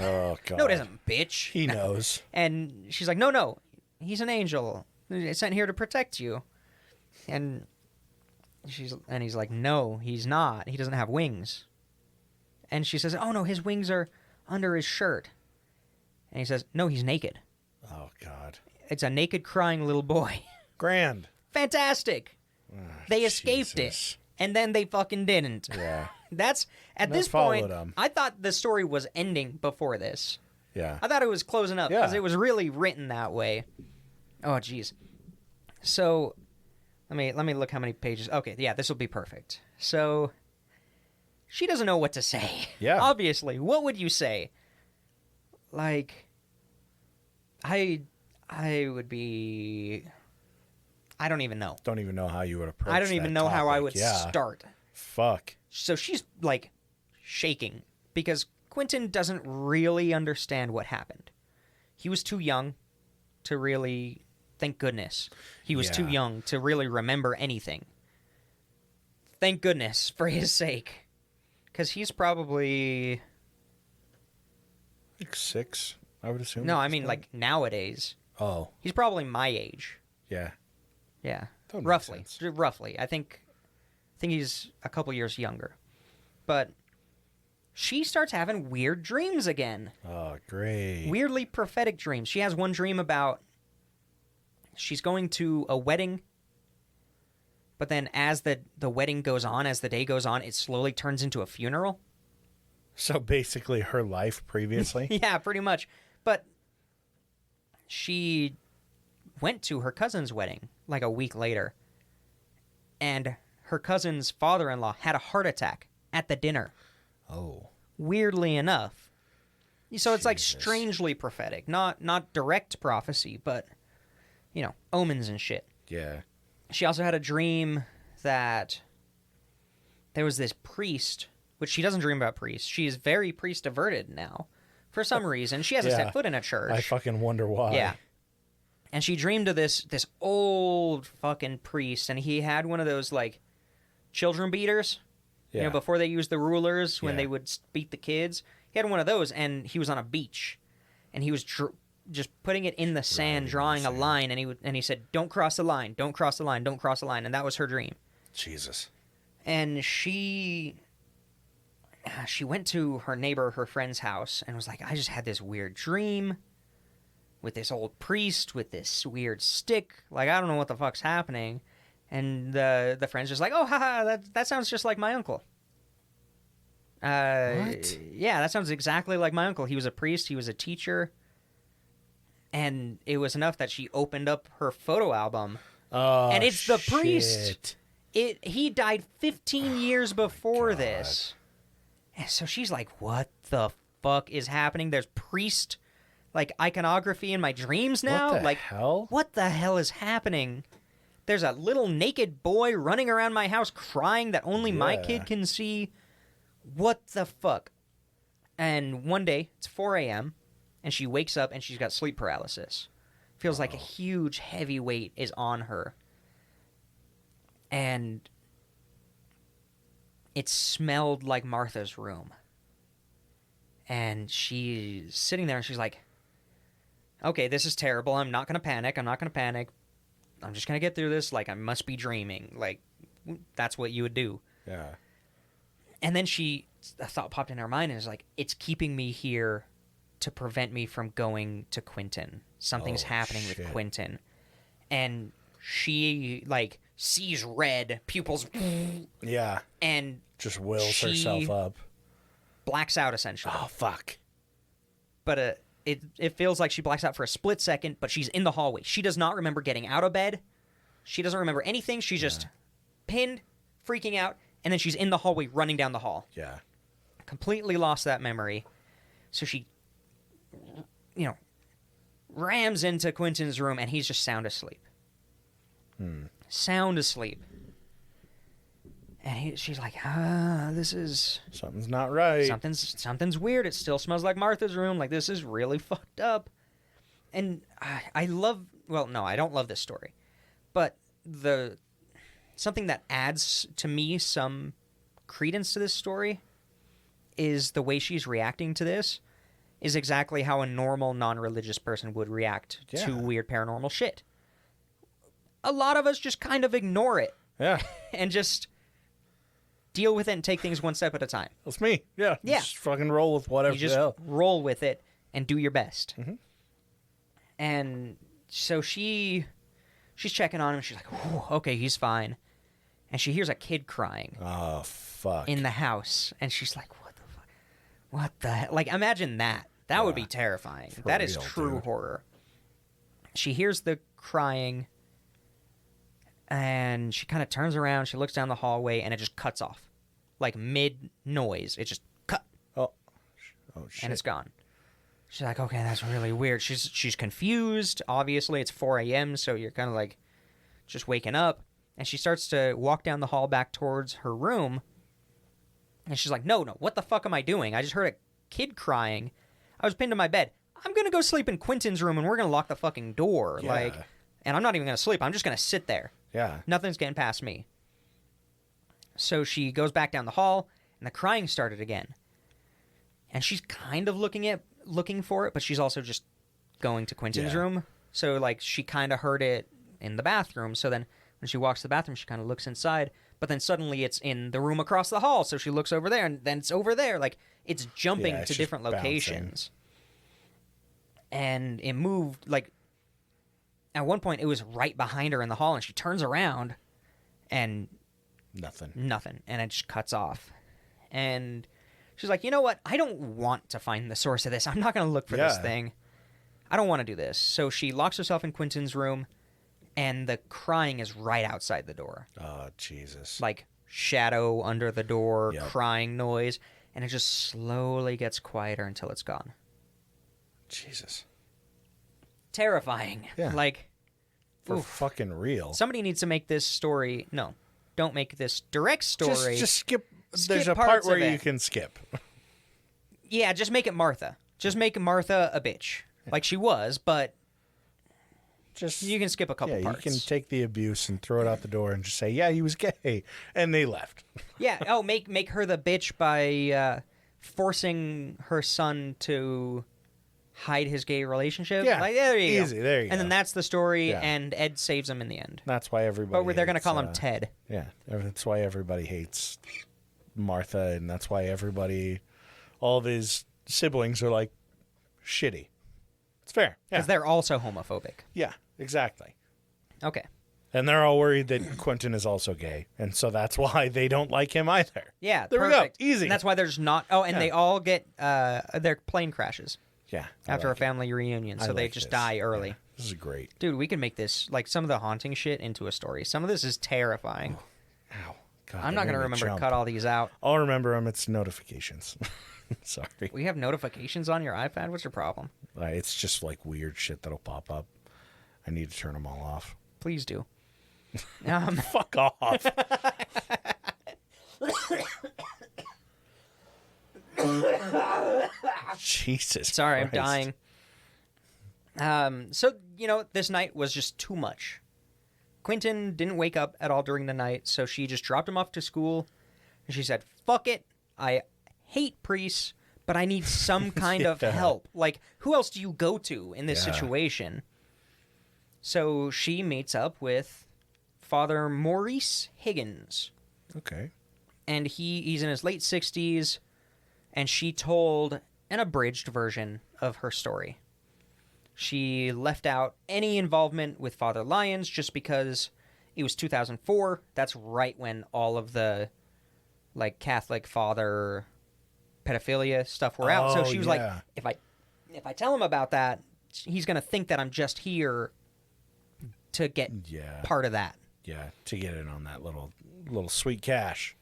Oh, God. No, it isn't, bitch. He knows. And she's like, no, he's an angel. He's sent here to protect you. And he's like, no, he's not. He doesn't have wings. And she says, oh, no, his wings are under his shirt. And he says, no, he's naked. Oh, God. It's a naked crying little boy. Grand. Fantastic. They escaped it. And then they fucking didn't. Yeah. That's, at this point, I thought the story was ending before this. Yeah. I thought it was closing up because it was really written that way. Oh, jeez. So, let me look how many pages. Okay, yeah, this will be perfect. So, she doesn't know what to say. Yeah. Obviously. What would you say? Like, I would be... I don't even know. Don't even know how you would approach I don't even know how I would yeah. start. Fuck. So she's, like, shaking because Quentin doesn't really understand what happened. He was too young to really... Thank goodness. He was too young to really remember anything. Thank goodness, for his sake. Because he's probably... Like 6, I would assume. No, I mean, like, nowadays. Oh. He's probably my age. Yeah. Yeah. That would make Roughly. sense. Roughly. I think he's a couple years younger. But she starts having weird dreams again. Oh, great. Weirdly prophetic dreams. She has one dream about she's going to a wedding, but then as the wedding goes on, as the day goes on, it slowly turns into a funeral. So basically her life previously? Yeah, pretty much. But she went to her cousin's wedding like a week later, and her cousin's father-in-law had a heart attack at the dinner. Oh. Weirdly enough. So it's like Jesus. strangely prophetic. Not direct prophecy, but, omens and shit. Yeah. She also had a dream that there was this priest, which she doesn't dream about priests. She is very priest averted now. For some reason. She hasn't set foot in a church. I fucking wonder why. Yeah. And she dreamed of this old fucking priest, and he had one of those, like, children beaters. Yeah. Before they used the rulers when Yeah. they would beat the kids. He had one of those, and he was on a beach. And he was just putting it in the sand, drawing a line, and he said, "Don't cross the line, don't cross the line, don't cross the line." And that was her dream. Jesus. And she went to her friend's house, and was like, "I just had this weird dream with this old priest with this weird stick. Like, I don't know what the fuck's happening." And the friend's just like, "Oh, haha, that sounds just like my uncle." What? Yeah, that sounds exactly like my uncle. He was a priest. He was a teacher. And it was enough that she opened up her photo album. Oh, And it's the shit. priest. He died 15 years before this. And so she's like, what the fuck is happening? There's priest, like, iconography in my dreams now? What the like, hell? what the hell is happening? There's a little naked boy running around my house crying that only my Yeah. kid can see. What the fuck? And one day, it's 4 a.m., and she wakes up and she's got sleep paralysis. Feels like a huge, heavy weight is on her. And it smelled like Martha's room. And she's sitting there and she's like, okay, this is terrible. I'm not going to panic. I'm just going to get through this. Like, I must be dreaming. Like, that's what you would do. Yeah. And then a thought popped in her mind and is like, it's keeping me here to prevent me from going to Quentin. Something's happening shit. with Quentin. And she, like, sees red, pupils, Yeah. and Just wills she herself up. blacks out, essentially. Oh, fuck. But it feels like she blacks out for a split second, but she's in the hallway. She does not remember getting out of bed. She doesn't remember anything. She's just pinned, freaking out, and then she's in the hallway running down the hall. Yeah. Completely lost that memory. So she, rams into Quentin's room, and he's just sound asleep. Sound asleep. And she's like, this is... Something's not right. Something's weird. It still smells like Martha's room. Like, this is really fucked up. And I love... Well, no, I don't love this story. But something that adds to me some credence to this story is the way she's reacting to this is exactly how a normal non-religious person would react to weird paranormal shit. A lot of us just kind of ignore it. Yeah. And just deal with it and take things one step at a time. That's me. Yeah. Yeah. Just fucking roll with whatever You just the hell. roll with it and do your best. Mm-hmm. And so she's checking on him. She's like, okay, he's fine. And she hears a kid crying Oh, fuck. in the house. And she's like, what the fuck? What the hell? Like, imagine that. That would be terrifying. That is real, true dude. horror. She hears the crying. And she kind of turns around. She looks down the hallway. And it just cuts off. Like, mid-noise. It just cut. Oh, shit. And it's gone. She's like, okay, that's really weird. She's confused. Obviously, it's 4 a.m., so you're kind of like just waking up. And she starts to walk down the hall back towards her room. And she's like, no, what the fuck am I doing? I just heard a kid crying. I was pinned to my bed. I'm going to go sleep in Quentin's room, and we're going to lock the fucking door. Yeah. Like, and I'm not even going to sleep. I'm just going to sit there. Yeah. Nothing's getting past me. So she goes back down the hall, and the crying started again. And she's kind of looking for it, but she's also just going to Quentin's room. So, like, she kind of heard it in the bathroom. So then when she walks to the bathroom, she kind of looks inside. But then suddenly it's in the room across the hall. So she looks over there, and then it's over there. Like, it's jumping it's to just different locations. And it moved, like, at one point it was right behind her in the hall, and she turns around, and Nothing. and it just cuts off. And she's like, you know what? I don't want to find the source of this. I'm not going to look for this thing. I don't want to do this. So she locks herself in Quentin's room, and the crying is right outside the door. Oh, Jesus. Like shadow under the door, Yep. crying noise, and it just slowly gets quieter until it's gone. Jesus. Terrifying. Yeah. Like, For oof. fucking real. Somebody needs to make this story. No, don't make this direct story. Just skip. Skip There's a part parts where of you it. can skip. Yeah, just make it Martha. Just make Martha a bitch. Like she was, but Just you can skip a couple yeah, parts. you can take the abuse and throw it out the door and just say, yeah, he was gay. And they left. Yeah. Oh, make her the bitch by forcing her son to hide his gay relationship. Yeah, Like, there you easy, go. there you And then go. that's the story, Yeah. and Ed saves him in the end. That's why everybody But they're going to hates, call him Ted. Yeah, that's why everybody hates Martha, and that's why all of his siblings are like, shitty. It's fair. Yeah, Because they're also homophobic. yeah, exactly. Okay. And they're all worried that Quentin is also gay, and so that's why they don't like him either. Yeah, There perfect. we go. Easy. And that's why there's not... Oh, and Yeah. they all get... their plane crashes Yeah. I after like a family reunion, I so they like just this. die early. Yeah, this is great. Dude, we can make this, like, some of the haunting shit into a story. Some of this is terrifying. Ow. God, I'm that not going made to me remember to jump. cut all these out. I'll remember them. It's notifications. Sorry. We have notifications on your iPad? What's your problem? It's just like weird shit that'll pop up. I need to turn them all off. Please do. Fuck off. Jesus. Sorry, I'm Christ. dying. So, this night was just too much. Quentin didn't wake up at all during the night, so she just dropped him off to school. And she said, fuck it. I hate priests, but I need some kind of Yeah. help. Like, who else do you go to in this Yeah. situation? So she meets up with Father Maurice Higgins. Okay. And he's in his late 60s, and she told an abridged version of her story. She left out any involvement with Father Lyons just because it was 2004. That's right when all of the Catholic father pedophilia stuff were out. So Oh, she was yeah. like, if I tell him about that, he's going to think that I'm just here to get Yeah. part of that. Yeah. To get in on that little sweet cash.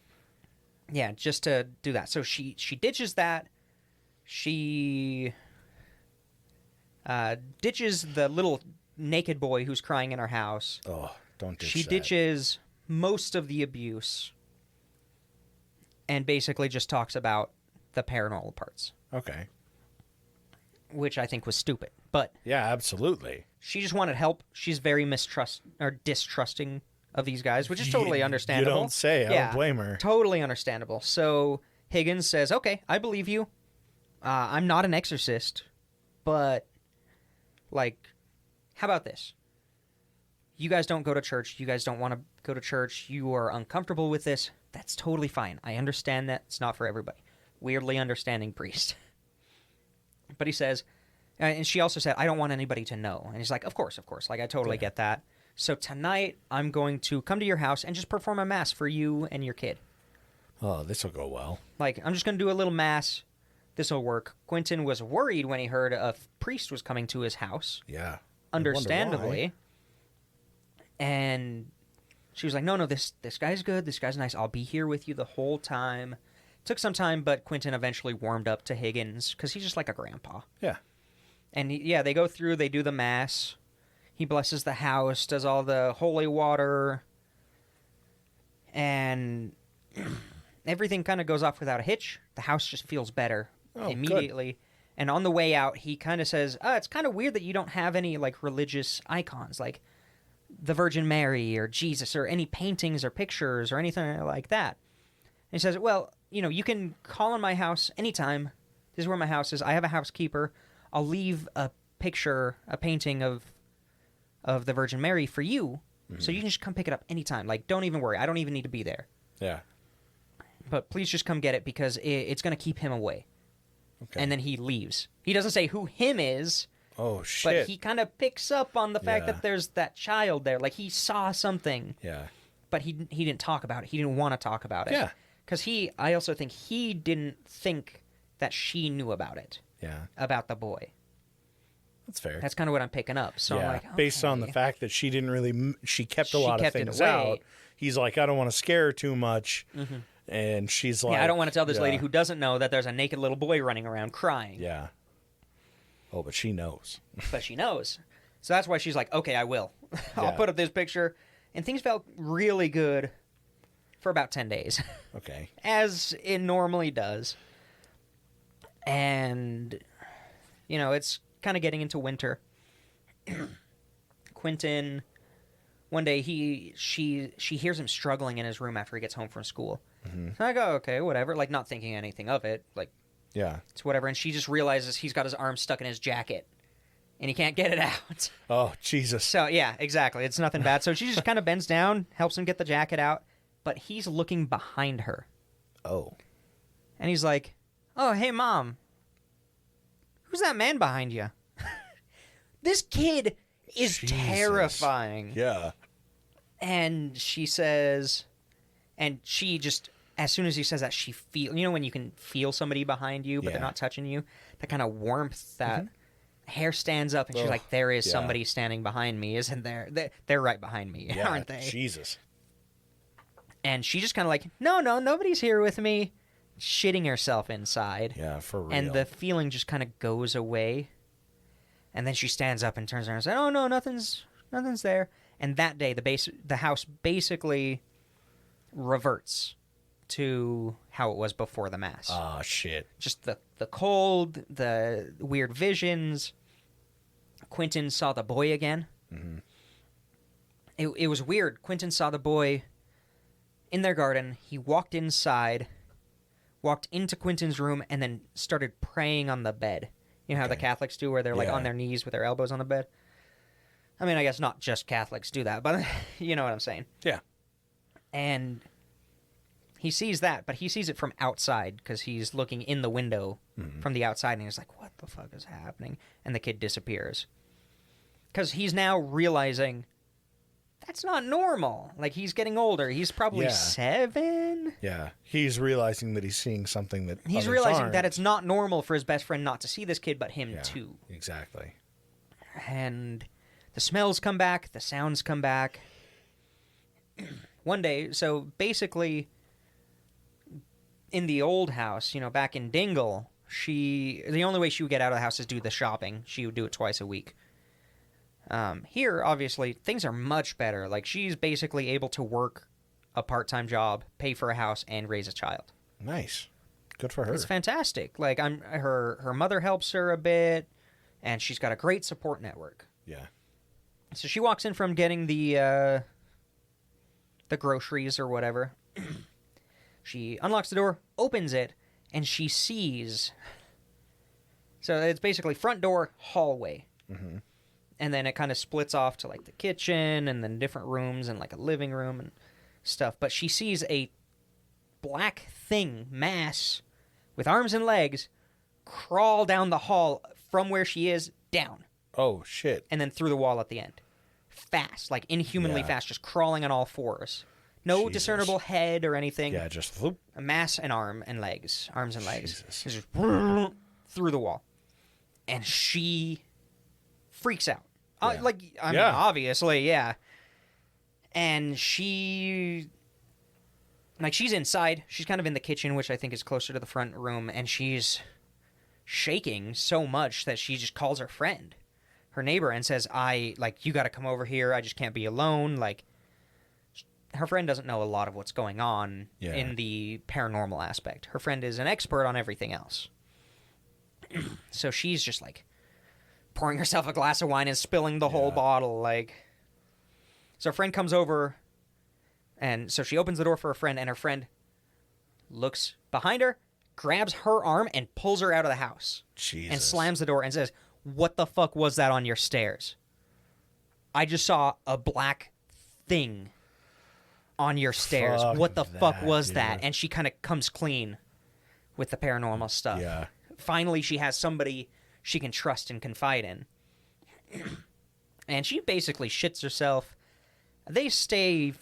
Yeah, just to do that. So she ditches that. She ditches the little naked boy who's crying in her house. Oh, don't ditch She that. ditches most of the abuse and basically just talks about the paranormal parts, Okay. which I think was stupid. But Yeah, absolutely. she just wanted help. She's very distrusting of these guys, which is totally You understandable. don't say. I don't blame her. Totally understandable. So Higgins says, okay, I believe you. I'm not an exorcist, but, how about this? You guys don't go to church. You guys don't want to go to church. You are uncomfortable with this. That's totally fine. I understand that. It's not for everybody. Weirdly understanding priest. But he says, and she also said, I don't want anybody to know. And he's like, of course. I totally get that. So tonight, I'm going to come to your house and just perform a mass for you and your kid. Oh, this will go well. I'm just going to do a little mass. This will work. Quentin was worried when he heard a priest was coming to his house. Yeah. Understandably. And she was like, no, this guy's good. This guy's nice. I'll be here with you the whole time. Took some time, but Quentin eventually warmed up to Higgins because he's just like a grandpa. Yeah. And they go through, they do the mass. He blesses the house, does all the holy water. And everything kind of goes off without a hitch. The house just feels better immediately. Good. And on the way out, he kind of says, it's kind of weird that you don't have any religious icons like the Virgin Mary or Jesus or any paintings or pictures or anything like that. And he says, well, you can call in my house anytime. This is where my house is. I have a housekeeper. I'll leave a picture, a painting of the Virgin Mary for you, so you can just come pick it up anytime. Don't even worry. I don't even need to be there. Yeah. But please just come get it because it's going to keep him away. Okay. And then he leaves. He doesn't say who him is. Oh, shit. But he kind of picks up on the fact Yeah. that there's that child there. He saw something. Yeah. But he didn't talk about it. He didn't want to talk about it. Yeah. Because I also think he didn't think that she knew about it. Yeah. About the boy. That's fair. That's kind of what I'm picking up. So I'm like, based on the okay. fact that she didn't really, she kept a lot of kept it things away. out. He's like, I don't want to scare her too much. And she's like, Yeah, I don't want to tell this lady yeah. who doesn't know that there's a naked little boy running around crying. Yeah. Oh, but she knows. But she knows. So that's why she's like, okay, I will. I'll Yeah. put up this picture. And things felt really good for about 10 days, Okay. as it normally does. And, you know, it's kind of getting into winter. Quentin, one day she hears him struggling in his room after he gets home from school. So I go, okay, whatever, like not thinking anything of it, like Yeah. it's whatever. And she just realizes he's got his arm stuck in his jacket and he can't get it out. Oh, Jesus. So yeah, exactly. It's nothing bad. So she just kind of bends down, helps him get the jacket out, but he's looking behind her. Oh. And he's like, oh, hey, Mom. Who's that man behind you? This kid is Jesus. terrifying. Yeah. And she says, and she just, as soon as he says that, she feel, you know, when you can feel somebody behind you, but Yeah. they're not touching you, that kind of warmth, that hair stands up, and she's Ugh, like, there is yeah. somebody standing behind me, isn't there? They're right behind me, Yeah. aren't they? Jesus. And she just kind of like, no, nobody's here with me, shitting herself inside. Yeah, for real. And the feeling just kind of goes away. And then she stands up and turns around and says, oh, no, nothing's there. And that day, the house basically reverts to how it was before the mass. Oh, shit. Just the cold, the weird visions. Quentin saw the boy again. Mm-hmm. It was weird. Quentin saw the boy in their garden. He walked inside, walked into Quentin's room, and then started praying on the bed. You know how the Catholics do, where they're like Yeah. on their knees with their elbows on the bed? I mean, I guess not just Catholics do that, but you know what I'm saying. Yeah. And he sees that, but he sees it from outside because he's looking in the window from the outside, and he's like, what the fuck is happening? And the kid disappears. Because he's now realizing that's not normal. Like, he's getting older. He's probably Yeah. 7. Yeah. He's realizing that he's seeing something that He's others realizing aren't. that it's not normal for his best friend not to see this kid, but him Yeah, too. Exactly. And the smells come back, the sounds come back. One day, so basically, in the old house, you know, back in Dingle, the only way she would get out of the house is do the shopping. She would do it twice a week. Here, obviously, things are much better. Like, she's basically able to work a part-time job, pay for a house, and raise a child. Nice. Good for her. It's fantastic. Like, her mother helps her a bit, and she's got a great support network. Yeah. So she walks in from getting the groceries or whatever. She unlocks the door, opens it, and she sees. So it's basically front door, hallway. Mm-hmm. And then it kind of splits off to like the kitchen and then different rooms and like a living room and stuff. But she sees a black mass with arms and legs crawl down the hall from where she is down. Oh, shit. And then through the wall at the end. Fast, like inhumanly Yeah. fast, just crawling on all fours. No Jesus. discernible head or anything. Yeah, just whoop. A mass and arms and legs. Jesus. It's just through the wall. And she freaks out. Yeah. I mean, Yeah. obviously, yeah. And she's inside. She's kind of in the kitchen, which I think is closer to the front room, and she's shaking so much that she just calls her friend, her neighbor, and says, you got to come over here. I just can't be alone. Like, her friend doesn't know a lot of what's going on Yeah. in the paranormal aspect. Her friend is an expert on everything else. So she's just like pouring herself a glass of wine and spilling the whole Yeah. bottle. Like, so her friend comes over, and so she opens the door for her friend, and her friend looks behind her, grabs her arm, and pulls her out of the house. Jesus. And slams the door and says, "What the fuck was that on your stairs? I just saw a black thing on your stairs. Fuck What the fuck that, was dude. that?" And she kind of comes clean with the paranormal stuff. Yeah. Finally, she has somebody she can trust and confide in. And she basically shits herself. They stay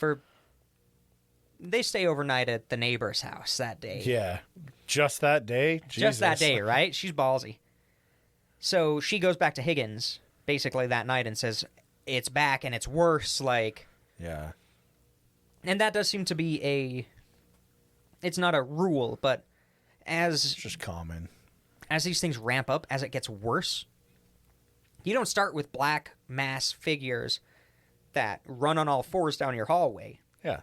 overnight at the neighbor's house that day. Yeah. Just that day? Just that Jesus. day, right? She's ballsy. So she goes back to Higgins basically that night and says, it's back and it's worse, like... Yeah. And that does seem to be it's not a rule, but It's just common. as these things ramp up, as it gets worse, you don't start with black mass figures that run on all fours down your hallway. Yeah.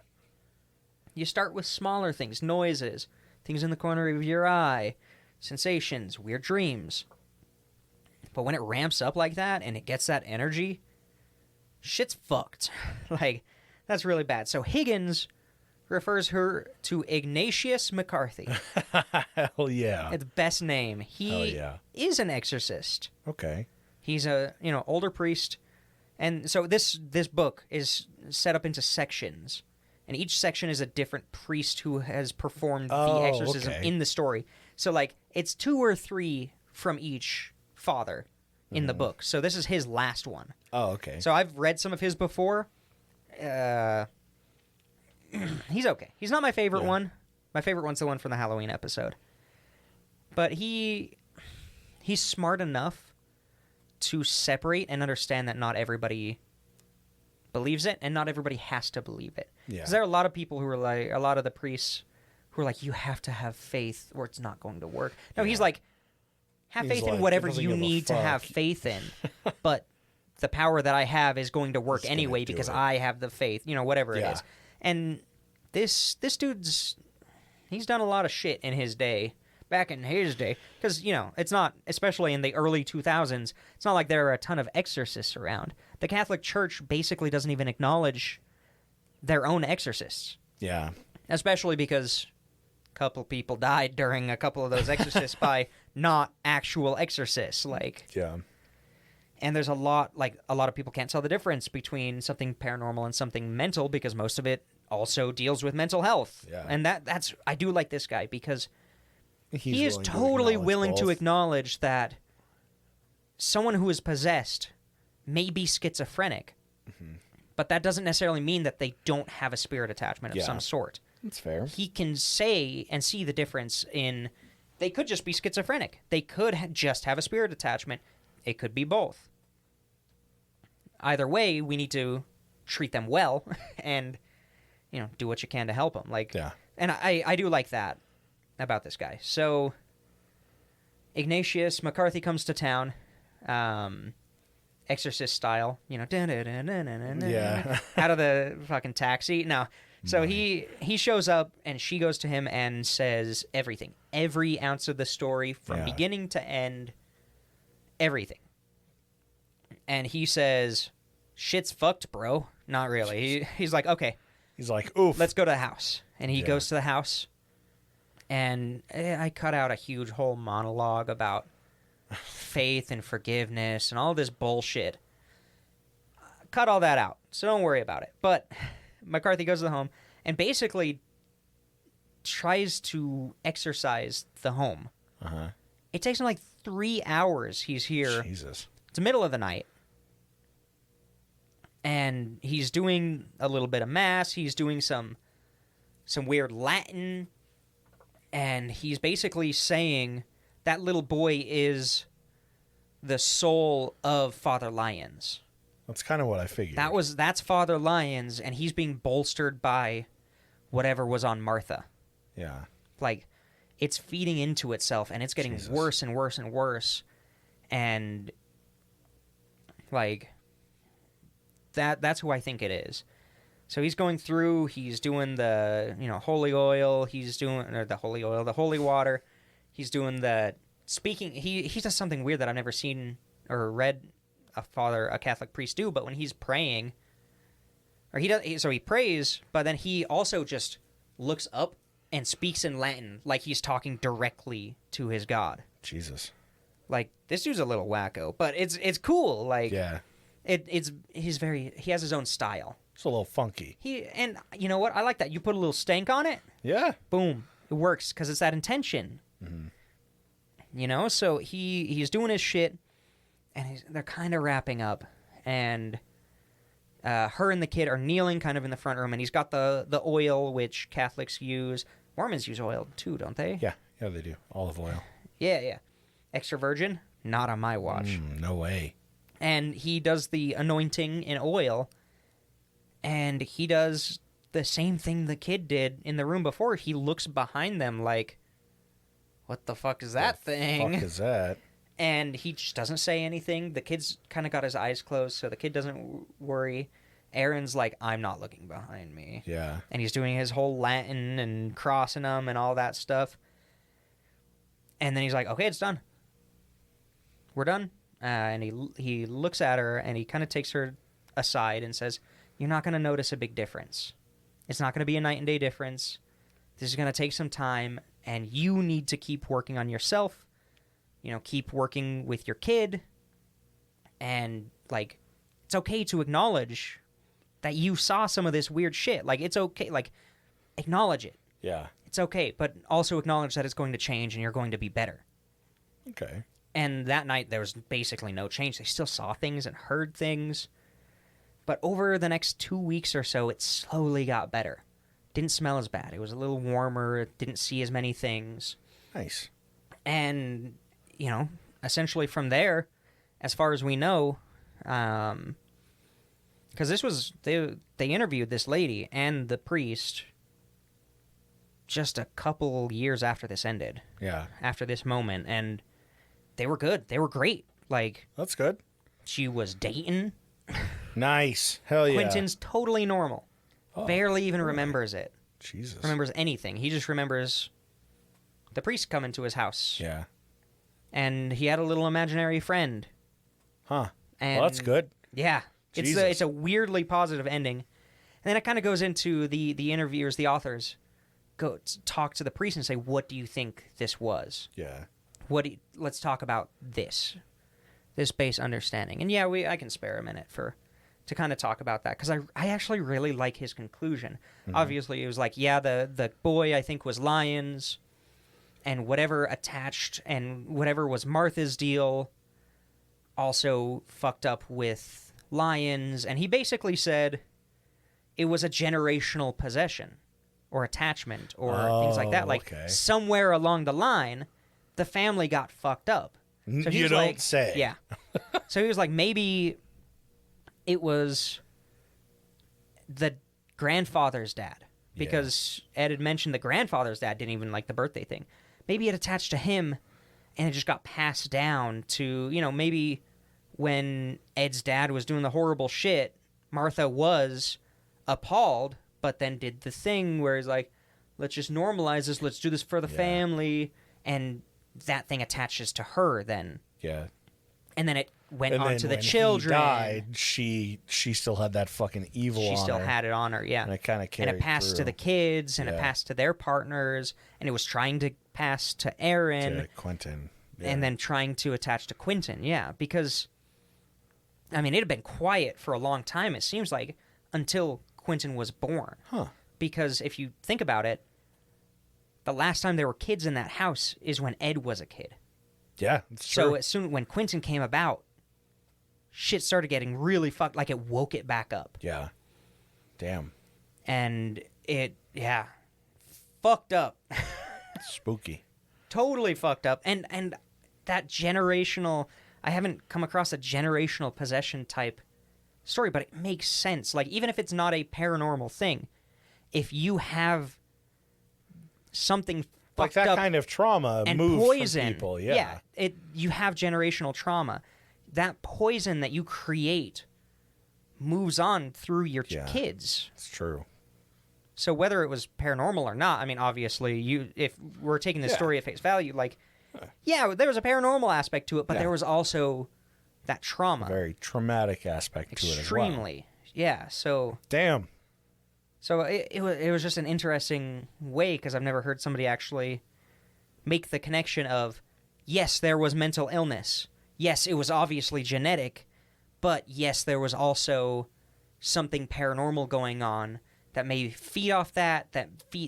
You start with smaller things, noises, things in the corner of your eye, sensations, weird dreams. But when it ramps up like that and it gets that energy, shit's fucked. Like, that's really bad. So Higgins refers her to Ignatius McCarthy. Hell yeah. The best name. He Hell yeah. is an exorcist. Okay. He's a, older priest. And so this book is set up into sections. And each section is a different priest who has performed the exorcism in the story. So, like, it's 2 or 3 from each father in the book. So this is his last one. Oh, okay. So I've read some of his before. He's okay. He's not my favorite one. My favorite one's the one from the Halloween episode. But he's smart enough to separate and understand that not everybody believes it and not everybody has to believe it. Yeah. Because there are a lot of people who are like, a lot of the priests who are like, you have to have faith or it's not going to work. No, he's like, have He's faith like, in whatever doesn't you give a need to have fuck. faith in. But the power that I have is going to work It's gonna anyway do because it. I have the faith, whatever it Yeah. is. And this dude's, he's done a lot of shit in his day, back in his day. Because, it's not, especially in the early 2000s, it's not like there are a ton of exorcists around. The Catholic Church basically doesn't even acknowledge their own exorcists. Yeah. Especially because a couple people died during a couple of those exorcists by not actual exorcists. Like, Yeah. and there's a lot of people can't tell the difference between something paranormal and something mental because most of it also deals with mental health. Yeah. And that's I do like this guy because he is willing to totally acknowledge willing to both. acknowledge that someone who is possessed may be schizophrenic. But that doesn't necessarily mean that they don't have a spirit attachment of Yeah. some sort. That's fair. He can say and see the difference in they could just be schizophrenic. They could just have a spirit attachment. It could be both. Either way, we need to treat them well and, do what you can to help them. Like, Yeah. And I do like that about this guy. So, Ignatius McCarthy comes to town, exorcist style, Yeah. out of the fucking taxi. No. So he shows up and she goes to him and says everything. Every ounce of the story from Yeah. beginning to end. Everything. And he says, shit's fucked, bro. Not really. He's like, okay, He's like, oof. let's go to the house. And he Yeah. goes to the house. And I cut out a huge whole monologue about faith and forgiveness and all this bullshit. Cut all that out. So don't worry about it. But McCarthy goes to the home and basically tries to exorcise the home. Uh-huh. It takes him like 3 hours. He's here. Jesus. It's the middle of the night. And he's doing a little bit of mass. He's doing some weird Latin. And he's basically saying that little boy is the soul of Father Lyons. That's kind of what I figured. That's Father Lyons, and he's being bolstered by whatever was on Martha. Yeah. Like, it's feeding into itself, and it's getting Jesus. worse and worse and worse. And, like, that's who I think it is. So he's going through, he's doing the, holy oil, the holy water. He's doing the speaking. He does something weird that I've never seen or read a Catholic priest do, but when he's praying, or he prays, but then he also just looks up and speaks in Latin like he's talking directly to his God. Jesus. Like, this dude's a little wacko, but it's cool. Like, Yeah. he has his own style. It's a little funky. And you know what? I like that. You put a little stank on it, Yeah. boom, it works because it's that intention. Mm-hmm. So he's doing his shit, and they're kind of wrapping up, and her and the kid are kneeling kind of in the front room, and he's got the oil which Catholics use. Mormons use oil too, don't they? Yeah. Yeah, they do. Olive oil. Yeah. Extra virgin. Not on my watch. No way. And he does the anointing in oil, and he does the same thing the kid did in the room before. He looks behind them like, what the fuck is that thing? Fuck is that? And he just doesn't say anything. The kid's kind of got his eyes closed, so the kid doesn't worry. Aaron's like, I'm not looking behind me. Yeah. And he's doing his whole Latin and crossing them and all that stuff. And then he's like, okay, it's done. We're done. And he looks at her, and he kind of takes her aside and says, you're not going to notice a big difference. It's not going to be a night and day difference. This is going to take some time, and you need to keep working on yourself. You know, keep working with your kid. And, like, it's okay to acknowledge that you saw some of this weird shit. Like, it's okay. Like, acknowledge it. Yeah. It's okay, but also acknowledge that it's going to change and you're going to be better. Okay. And that night, there was basically no change. They still saw things and heard things. But over the next 2 weeks or so, it slowly got better. Didn't smell as bad. It was a little warmer. Didn't see as many things. Nice. And, you know, essentially from there, as far as we know, because this was, they interviewed this lady and the priest just a couple years after this ended. Yeah. After this moment. And they were good. They were great. Like, That's good. she was dating. Nice. Hell yeah. Quentin's totally normal. Barely even remembers it. Jesus. Remembers anything. He just remembers the priest coming to his house. Yeah. And he had a little imaginary friend. Huh. And Well, that's good. Yeah. Jesus. It's a weirdly positive ending. And then it kind of goes into the interviewers, the authors, talk to the priest and say, what do you think this was? Yeah. Let's talk about this base understanding. And yeah, I can spare a minute to kind of talk about that, because I actually really like his conclusion. Mm-hmm. Obviously, it was like, yeah, the boy, I think, was lions, and whatever attached and whatever was Martha's deal also fucked up with lions. And he basically said it was a generational possession or attachment or things like that. Like, somewhere along the line, the family got fucked up. So he you was don't like, say. Yeah. So he was like, maybe it was the grandfather's dad, because Ed had mentioned the grandfather's dad didn't even like the birthday thing. Maybe it attached to him and it just got passed down to, you know, maybe when Ed's dad was doing the horrible shit, Martha was appalled, but then did the thing where he's like, let's just normalize this, let's do this for the family, and that thing attaches to her then. Yeah. And then it went on to the when children. He died, she still had that fucking evil on her. She still had it on her, yeah. And it kind of carried And it passed through. to the kids, and it passed to their partners, and it was trying to pass to Aaron. To Quentin. Yeah. And then trying to attach to Quentin, yeah. Because, I mean, it had been quiet for a long time, it seems like, until Quentin was born. Huh. Because if you think about it, the last time there were kids in that house is when Ed was a kid. Yeah, it's true. So as soon when Quentin came about, shit started getting really fucked. Like, it woke it back up. Yeah. Damn. And it, fucked up. Spooky. Totally fucked up. And that generational, I haven't come across a generational possession type story, but it makes sense. Like, even if it's not a paranormal thing, if you have something like fucked that up kind of trauma and moves poison, from people, yeah. You have generational trauma. That poison that you create moves on through your kids. It's true. So whether it was paranormal or not, I mean, obviously, if we're taking this story at face value, like, there was a paranormal aspect to it, but there was also that trauma. A very traumatic aspect to it as well. Extremely. Yeah, so... Damn. So it was just an interesting way, because I've never heard somebody actually make the connection of, yes, there was mental illness. Yes, it was obviously genetic, but yes, there was also something paranormal going on that may feed off that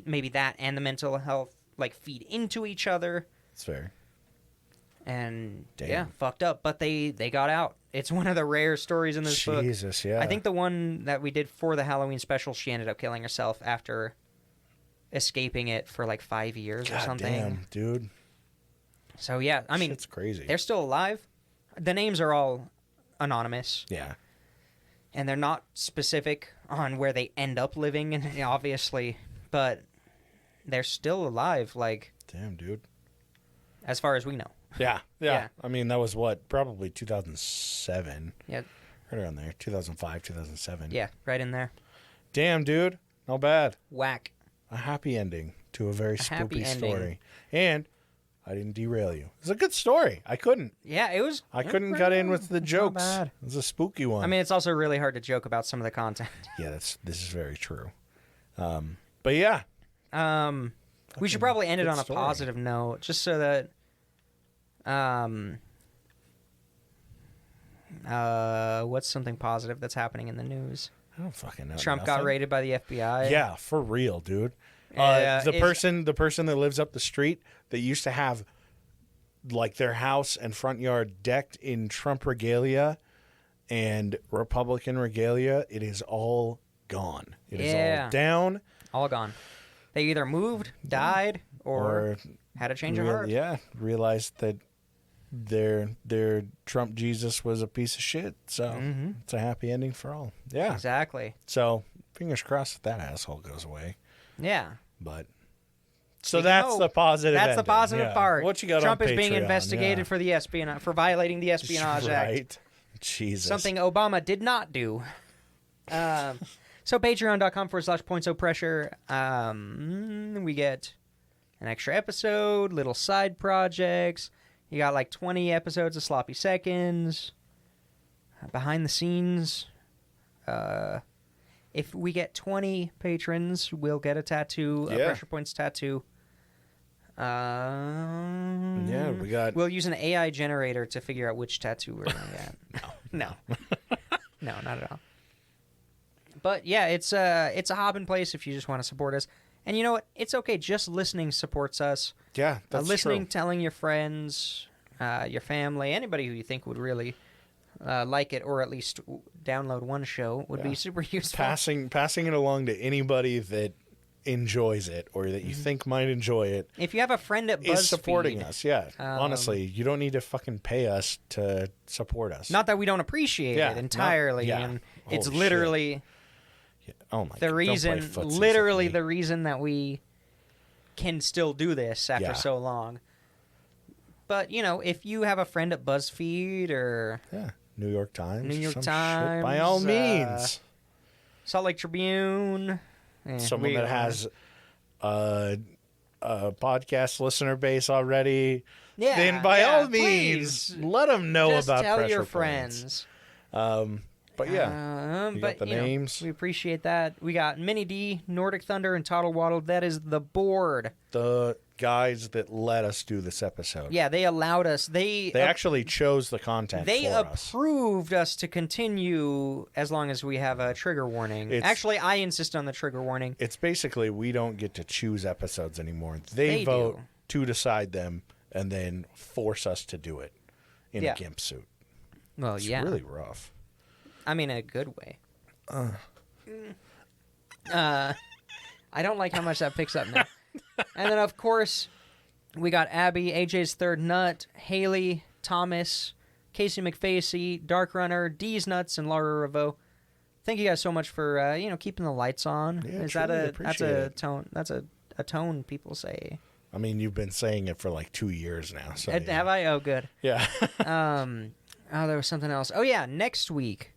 maybe that and the mental health, like, feed into each other. That's fair. And, fucked up. But they got out. It's one of the rare stories in this book. Jesus, yeah. I think the one that we did for the Halloween special, she ended up killing herself after escaping it for, like, 5 years or something. Damn, dude. So yeah, I mean, it's crazy. they're still alive. The names are all anonymous. Yeah. And they're not specific on where they end up living, and obviously, but they're still alive, like, Damn, dude. as far as we know. Yeah. I mean, that was probably 2007. Yeah. Right around there. 2005, 2007. Yeah, right in there. Damn, dude. Not bad. Whack. A happy ending to a very spooky happy ending. story. And I didn't derail you. It's a good story. I couldn't. Yeah, it was. I couldn't cut in with the It's not jokes. bad. It was a spooky one. I mean, it's also really hard to joke about some of the content. yeah, this is very true. But yeah. We should probably end it good on a story. positive note, just so that. What's something positive that's happening in the news? I don't fucking know. Trump got Nothing? raided by the FBI. Yeah, for real, dude. The person that lives up the street that used to have like their house and front yard decked in Trump regalia and Republican regalia, it is all gone. It is all down. All gone. They either moved, died, or had a change of heart. Yeah, realized that their Trump Jesus was a piece of shit. So it's a happy ending for all. Yeah. Exactly. So fingers crossed that asshole goes away. Yeah. But so Speaking that's of, the positive. That's the ending. positive Yeah. part. What you got Trump on is being Patreon? investigated for the espionage, for violating the Espionage Act. Right. Jesus. Something Obama did not do. So patreon.com/points-o-pressure. We get an extra episode, little side projects. You got like 20 episodes of Sloppy Seconds. Behind the scenes. If we get 20 patrons, we'll get a tattoo, a Pressure Points tattoo. Yeah, we got. We'll use an AI generator to figure out which tattoo we're going to get. No. No, not at all. But yeah, it's a hopping place if you just want to support us. And you know what? It's okay. Just listening supports us. Yeah, that's listening, true. telling your friends, your family, anybody who you think would really like it, or at least download one show would be super useful. Passing it along to anybody that enjoys it or that you think might enjoy it. If you have a friend at BuzzFeed, is supporting us. Yeah, honestly, you don't need to fucking pay us to support us. Not that we don't appreciate it entirely. And it's literally oh my the God, reason, literally the reason that we can still do this after so long. But you know, if you have a friend at BuzzFeed or New York Times, shit, by all means, Salt Lake Tribune, someone that has a podcast listener base already, then by all means, let them know just about tell Pressure your Points. friends. But yeah, you got the names. We appreciate that. We got Mini D, Nordic Thunder, and Toddle Waddle. That is the board. The guys that let us do this episode. Yeah, they allowed us. They actually chose the content. They for us. approved us to continue as long as we have a trigger warning. Actually, I insist on the trigger warning. It's basically we don't get to choose episodes anymore. They vote to decide them and then force us to do it in a gimp suit. Well, it's really rough. I mean, in a good way. I don't like how much that picks up now. And then, of course, we got Abby, AJ's Third Nut, Haley, Thomas, Casey McFacey, Dark Runner, D's Nuts, and Laura Revo. Thank you guys so much for keeping the lights on. Yeah, Is truly that's a tone? That's a tone people say. I mean, you've been saying it for like 2 years now. So Have I? Oh, good. Yeah. Oh, there was something else. Oh, yeah, next week.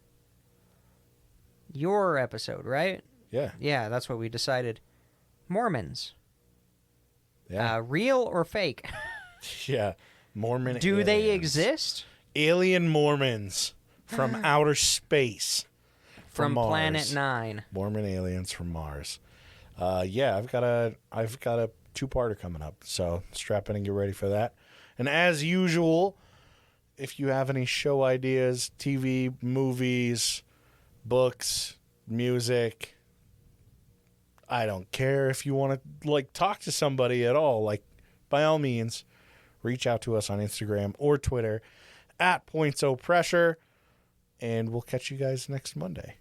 Your episode, right? Yeah. Yeah, that's what we decided. Mormons. Yeah. Real or fake? Yeah. Mormon Do aliens. they exist? Alien Mormons from outer space. From Mars. Planet 9. Mormon aliens from Mars. Yeah, I've got a 2-parter coming up, so strap in and get ready for that. And as usual, if you have any show ideas, TV, movies, books, music, I don't care if you want to talk to somebody at all, by all means, reach out to us on Instagram or Twitter @PointsOPressure, and we'll catch you guys next Monday.